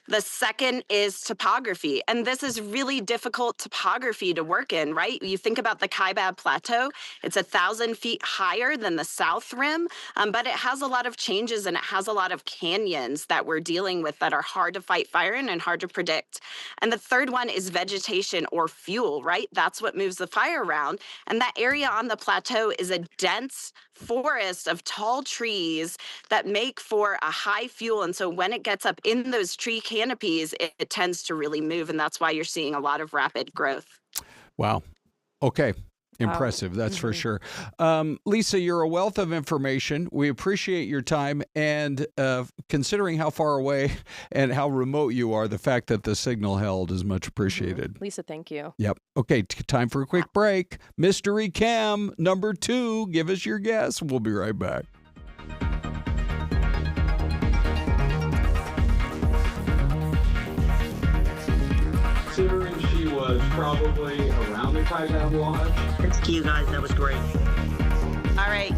The second is topography, and this is really difficult topography to work in, right? You think about the Kaibab Plateau, it's 1,000 feet higher than the South Rim, but it has a lot of changes and it has a lot of canyons that we're dealing with that are hard to fight fire in and hard to predict. And the third one is vegetation or fuel, right? That's what moves the fire around. And that area on the plateau is a dense forest of tall trees that make for a high fuel. And so when it gets up in those tree canopies, it tends to really move. And that's why you're seeing a lot of rapid growth. Wow. Okay. Impressive, that's for sure. Lisa, you're a wealth of information. We appreciate your time. And considering how far away and how remote you are, the fact that the signal held is much appreciated. Lisa, thank you. Yep. Okay, time for a quick break. Mystery Cam number 2. Give us your guess. We'll be right back. Considering she was probably around the Kaibab Lodge. Thank you guys, that was great. All right.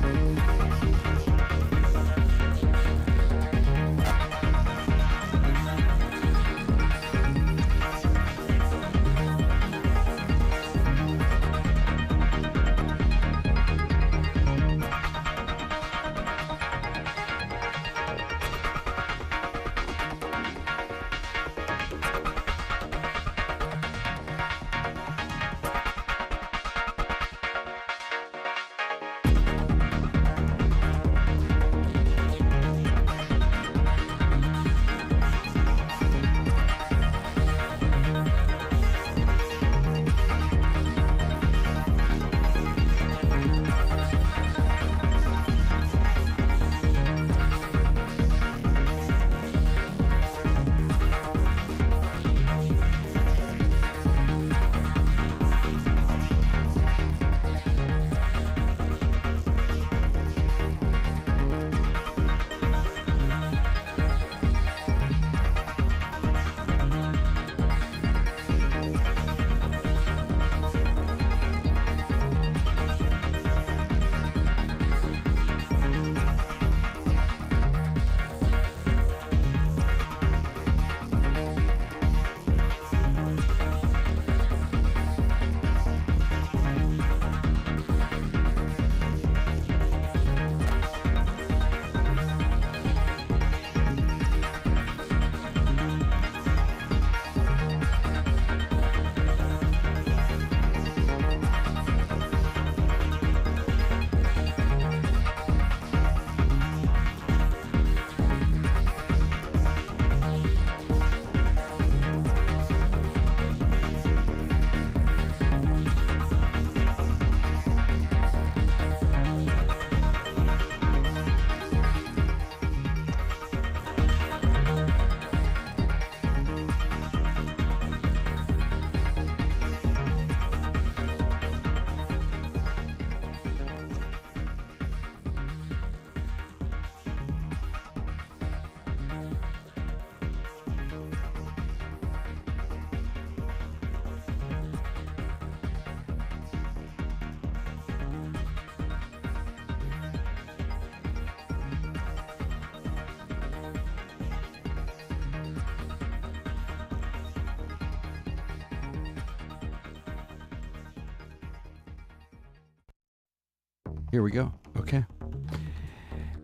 Here we go. Okay.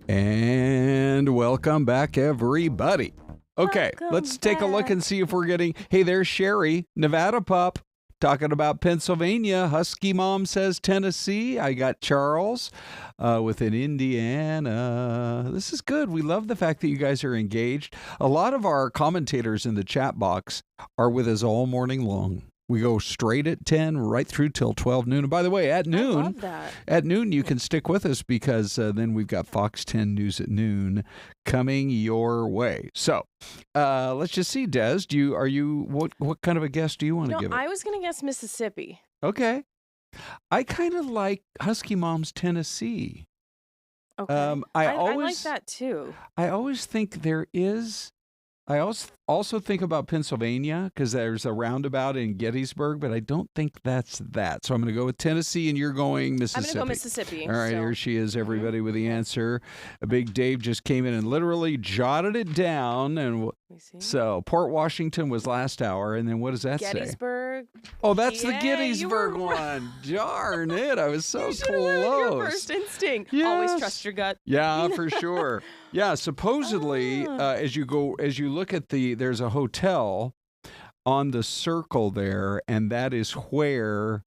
And welcome back, everybody. Okay, let's take a look and see if we're getting... Hey, there's Sherry, Nevada pup, talking about Pennsylvania. Husky Mom says Tennessee. I got Charles within Indiana. This is good. We love the fact that you guys are engaged. A lot of our commentators in the chat box are with us all morning long. We go straight at 10 right through till 12 noon. And by the way, at noon, you can stick with us because then we've got Fox 10 News at noon coming your way. So let's just see, Des. What kind of a guess do you want to give it? I was going to guess Mississippi. Okay. I kind of like Husky Mom's Tennessee. Okay. I like that too. I always think there is. I also think about Pennsylvania because there's a roundabout in Gettysburg, but I don't think that's that. So I'm going to go with Tennessee, and you're going Mississippi. I'm going to go Mississippi. All right, here she is, everybody, with the answer. A big Dave just came in and literally jotted it down. And so Port Washington was last hour, and then what does that say? Gettysburg. Oh, that's the Gettysburg one. Darn it, I was so close. Your first instinct. Yes. Always trust your gut. Yeah, for sure. Yeah, supposedly, as you look at there's a hotel on the circle there, and that is where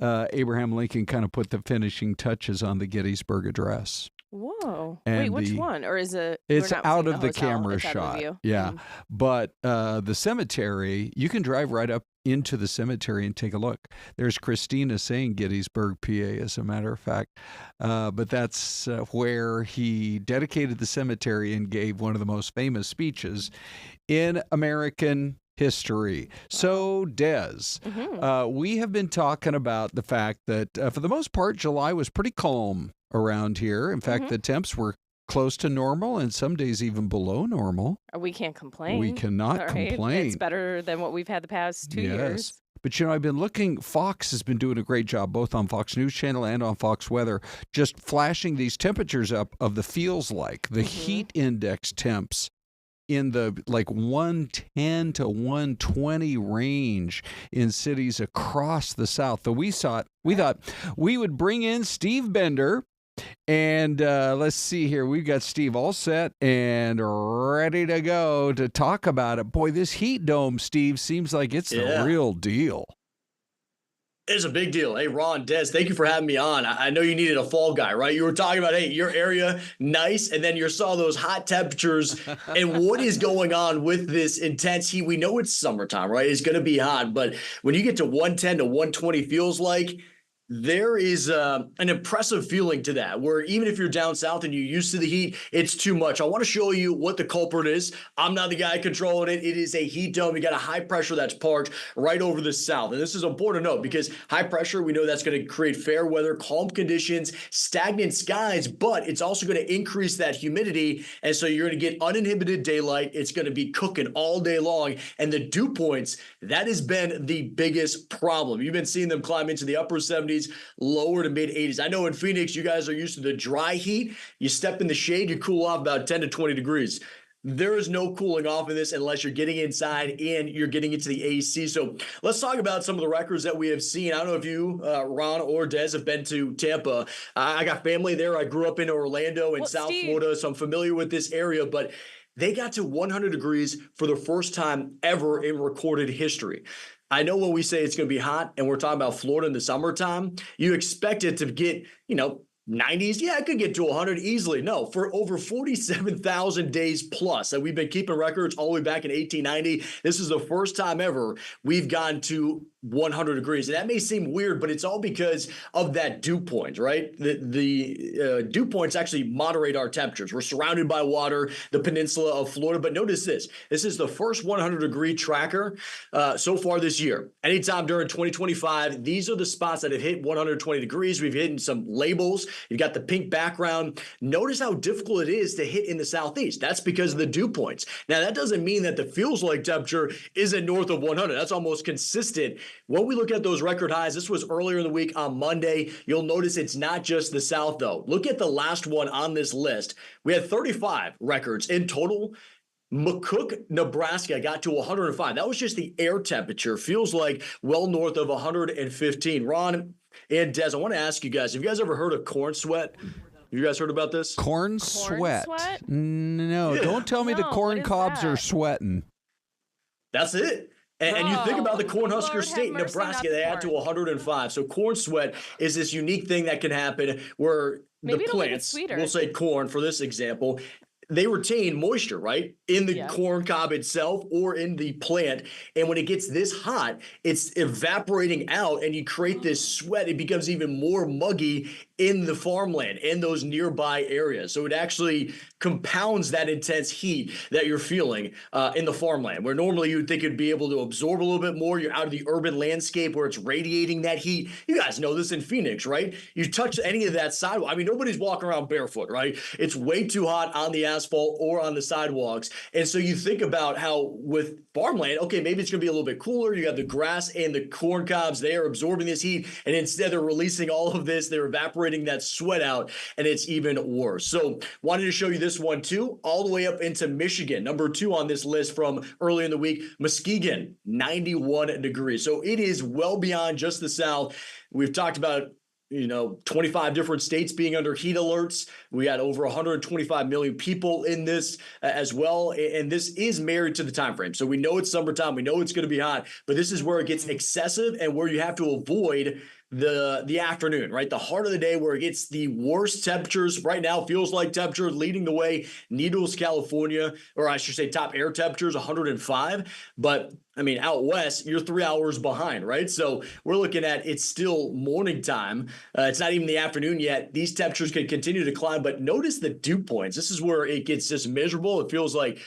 Abraham Lincoln kind of put the finishing touches on the Gettysburg Address. Whoa. And wait, which one? Or is it? It's out of the camera shot. Yeah. Mm. But the cemetery, you can drive right up into the cemetery and take a look. There's Christina saying Gettysburg, PA, as a matter of fact. But that's where he dedicated the cemetery and gave one of the most famous speeches in American history. So, Des, we have been talking about the fact that for the most part, July was pretty calm around here. In fact, the temps were close to normal and some days even below normal. We can't complain. We cannot complain. It's better than what we've had the past 2 years. But, I've been looking, Fox has been doing a great job, both on Fox News Channel and on Fox Weather, just flashing these temperatures up of the feels like, the heat index temps in the 110 to 120 range in cities across the South. So we thought we would bring in Steve Bender. And let's see here. We've got Steve all set and ready to go to talk about it. Boy, this heat dome, Steve, seems like it's the real deal. It's a big deal. Hey, Ron, Des, thank you for having me on. I know you needed a fall guy, right? You were talking about, hey, your area, nice, and then you saw those hot temperatures. And what is going on with this intense heat? We know it's summertime, right? It's going to be hot. But when you get to 110 to 120 feels like, there is an impressive feeling to that, where even if you're down south and you're used to the heat, it's too much. I want to show you what the culprit is. I'm not the guy controlling it. It is a heat dome. You got a high pressure that's parked right over the south. And this is important to note because high pressure, we know that's going to create fair weather, calm conditions, stagnant skies, but it's also going to increase that humidity. And so you're going to get uninhibited daylight. It's going to be cooking all day long. And the dew points, that has been the biggest problem. You've been seeing them climb into the upper 70s. Lower to mid 80s. I know in Phoenix, you guys are used to the dry heat. You step in the shade, you cool off about 10 to 20 degrees. There is no cooling off in this unless you're getting inside and you're getting into the AC. So let's talk about some of the records that we have seen. I don't know if you, Ron or Des, have been to Tampa. I got family there. I grew up in Orlando and South Florida, so I'm familiar with this area, but they got to 100 degrees for the first time ever in recorded history. I know when we say it's going to be hot and we're talking about Florida in the summertime, you expect it to get, 90s. Yeah, it could get to 100 easily. No, for over 47,000 days plus. And we've been keeping records all the way back in 1890. This is the first time ever we've gone to 100 degrees. And that may seem weird, but it's all because of that dew point, right? The dew points actually moderate our temperatures. We're surrounded by water, the peninsula of Florida. But notice this. This is the first 100-degree tracker so far this year. Anytime during 2025, these are the spots that have hit 120 degrees. We've hit some labels. You've got the pink background. Notice how difficult it is to hit in the southeast. That's because of the dew points. Now, that doesn't mean that the feels-like temperature isn't north of 100. That's almost consistent. When we look at those record highs, this was earlier in the week on Monday. You'll notice it's not just the south, though. Look at the last one on this list. We had 35 records in total. McCook, Nebraska got to 105. That was just the air temperature. Feels like well north of 115. Ron, And Des, I want to ask you guys, have you guys ever heard of corn sweat? You guys heard about this? Corn sweat? No, Yeah. don't tell me the corn cobs are sweating. That's it. And you think about the Cornhusker Lord State, have mercy, Nebraska, not they the add to corn. 105. So corn sweat is this unique thing that can happen where Maybe the it'll make it plants, sweeter. we'll say corn for this example, they retain moisture, right? In the Yeah. corn cob itself or in the plant. And when it gets this hot, it's evaporating out and you create this sweat. It becomes even more muggy in the farmland, in those nearby areas. So it actually compounds that intense heat that you're feeling in the farmland, where normally you'd think it'd be able to absorb a little bit more. You're out of the urban landscape where it's radiating that heat. You guys know this in Phoenix, right? You touch any of that sidewalk. I mean, nobody's walking around barefoot, right? It's way too hot on the asphalt or on the sidewalks. And so you think about how with farmland, okay, maybe it's going to be a little bit cooler. You have the grass and the corn cobs, they are absorbing this heat. And instead they're releasing all of this, they're evaporating that sweat out, and it's even worse. So wanted to show you this one too, all the way up into Michigan. Number 2 on this list from early in the week, Muskegon, 91 degrees. So it is well beyond just the South. We've talked about 25 different states being under heat alerts. We had over 125 million people in this as well. And this is married to the time frame. So we know it's summertime. We know it's going to be hot, but this is where it gets excessive and where you have to avoid the afternoon, right? The heart of the day where it gets the worst temperatures. Right now feels like temperature leading the way. Needles, California, or I should say top air temperatures, 105. But I mean, out west, you're 3 hours behind, right? So we're looking at it's still morning time. It's not even the afternoon yet. These temperatures can continue to climb, but notice the dew points. This is where it gets just miserable. It feels like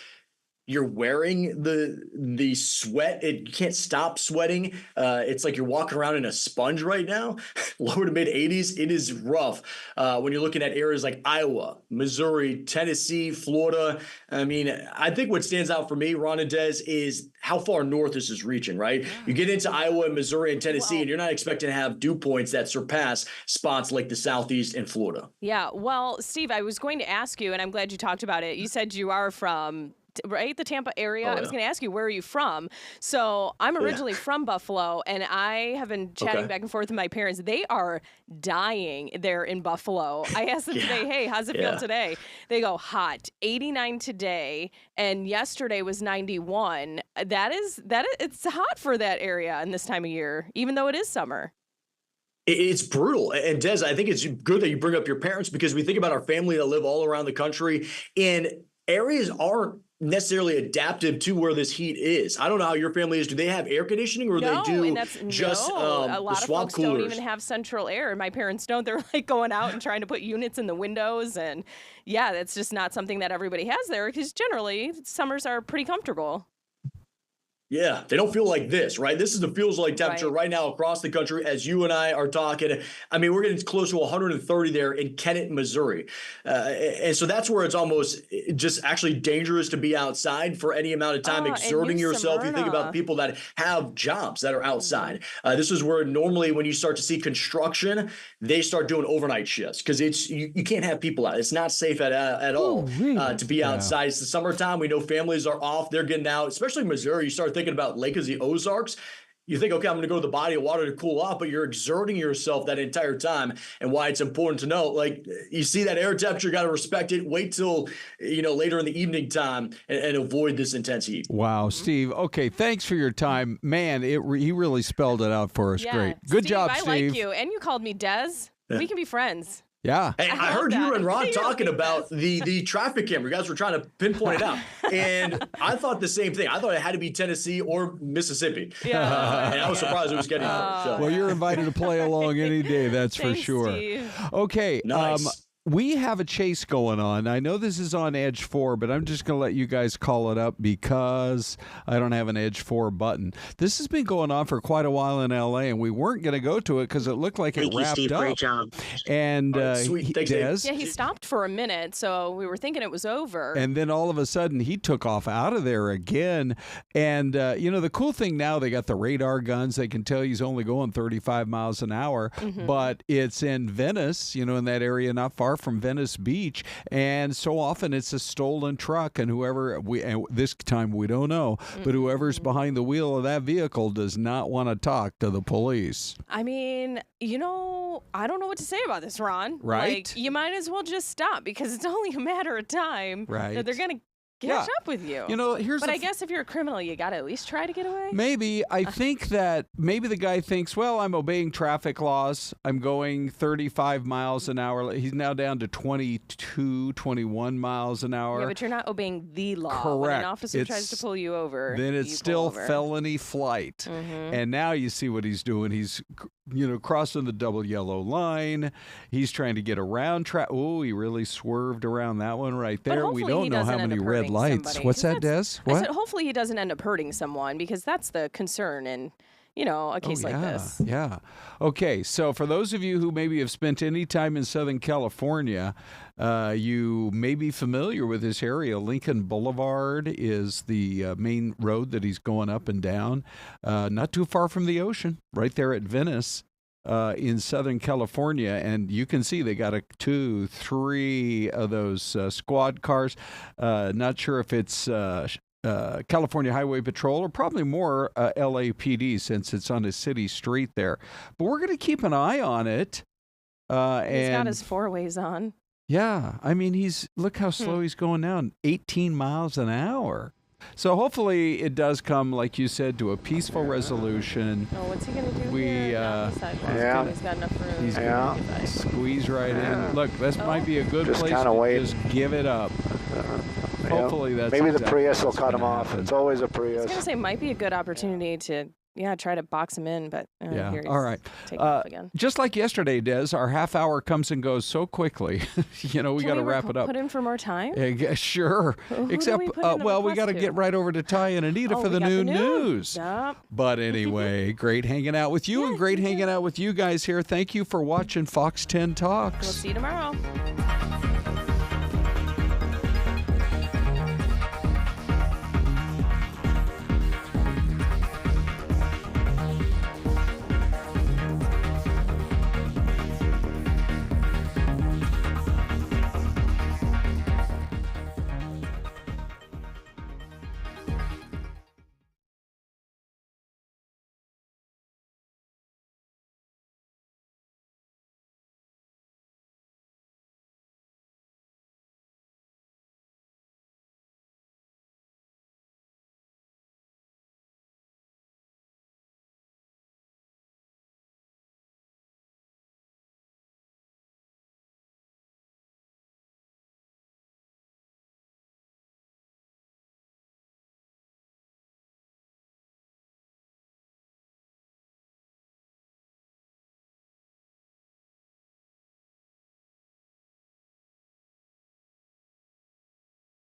you're wearing the sweat. You can't stop sweating. It's like you're walking around in a sponge right now. Lower to mid 80s. It is rough when you're looking at areas like Iowa, Missouri, Tennessee, Florida. I mean, I think what stands out for me, Ron and Des, is how far north this is reaching, right? You get into Iowa, Missouri, and Tennessee, and you're not expecting to have dew points that surpass spots like the Southeast and Florida. Yeah. Well, Steve, I was going to ask you, and I'm glad you talked about it. You said you are from the Tampa area. I was going to ask you, where are you from? So I'm originally from Buffalo, and I have been chatting back and forth with my parents. They are dying there in Buffalo. I asked them today, hey, how's it feel today? They go, hot, 89 today, and yesterday was 91. It's hot for that area in this time of year, even though it is summer. It's brutal. And Des, I think it's good that you bring up your parents, because we think about our family that live all around the country, and areas aren't necessarily adaptive to where this heat is. I don't know how your family is. Do they have air conditioning, or No, they do and just a lot the of swamp folks coolers? don't even have central air. My parents don't. They're like going out and trying to put units in the windows, and yeah, that's just not something that everybody has there, because generally summers are pretty comfortable. Yeah, they don't feel like this, right? This is the feels like temperature right now across the country as you and I are talking. I mean, we're getting close to 130 there in Kennett, Missouri. And so that's where it's almost just actually dangerous to be outside for any amount of time, exerting yourself. You think about people that have jobs that are outside. This is where normally when you start to see construction, they start doing overnight shifts, because you can't have people out. It's not safe at all to be outside. It's the summertime. We know families are off. They're getting out, especially in Missouri. You start thinking about Lake of the Ozarks. You think, okay, I'm going to go to the body of water to cool off, but you're exerting yourself that entire time. And why it's important to know, like, you see that air temperature, got to respect it. Wait till, later in the evening time and avoid this intense heat. Wow, Steve. Okay, thanks for your time. Man, he really spelled it out for us. Yeah. Great. Good job, I Steve. like you. And you called me Des. We can be friends. Yeah. Hey, I heard you and Ron talking about the traffic camera. You guys were trying to pinpoint it out. And I thought the same thing. I thought it had to be Tennessee or Mississippi. Yeah. And I was surprised it was getting there. So. Well, you're invited to play along any day, that's for sure. Steve. Okay. Nice. We have a chase going on. I know this is on Edge 4, but I'm just going to let you guys call it up because I don't have an Edge 4 button. This has been going on for quite a while in L.A., and we weren't going to go to it because it looked like it wrapped Steve. up. Great job. And sweet. Thanks, Des. Yeah, he stopped for a minute, so we were thinking it was over. And then all of a sudden, he took off out of there again. And, the cool thing now, they got the radar guns. They can tell he's only going 35 miles an hour. But it's in Venice, in that area not far from Venice Beach, and so often it's a stolen truck, and this time we don't know, but whoever's behind the wheel of that vehicle does not want to talk to the police. I mean, I don't know what to say about this, Ron. Right? Like, you might as well just stop, because it's only a matter of time that they're going to catch up with you. But I guess if you're a criminal, you got to at least try to get away. Maybe. I think that maybe the guy thinks, well, I'm obeying traffic laws. I'm going 35 miles an hour. He's now down to 22, 21 miles an hour. Yeah, but you're not obeying the law. Correct. When an officer tries to pull you over, then it's still felony flight. And now you see what he's doing. He's crossing the double yellow line. He's trying to get around Oh, he really swerved around that one right there. We don't know how many red lights. Somebody. What's that, Des? What? I said, hopefully he doesn't end up hurting someone, because that's the concern in, a case like this. Yeah. Okay, so for those of you who maybe have spent any time in Southern California, you may be familiar with this area. Lincoln Boulevard is the main road that he's going up and down, not too far from the ocean, right there at Venice. In Southern California, and you can see they got 2, 3 of those squad cars. Not sure if it's California Highway Patrol or probably more LAPD, since it's on a city street there. But we're going to keep an eye on it. He's got his 4-ways on. Yeah, I mean, look how slow he's going now, 18 miles an hour. So hopefully it does come, like you said, to a peaceful resolution. Oh, what's he going to do here? He's got enough room. He's going to squeeze right in. Look, this might be a good place to just give it up. Hopefully that's maybe the Prius will cut him off. It's always a Prius. I was going to say, might be a good opportunity to try to box him in, but here he's all right. taking off again. Just like yesterday, Des, our half hour comes and goes so quickly. We got to wrap it up. Put in for more time? Sure. Who Except, we got to get right over to Ty and Anita for the new news. Yep. But anyway, great hanging out with you and great hanging out with you guys here. Thank you for watching Fox 10 Talks. We'll see you tomorrow.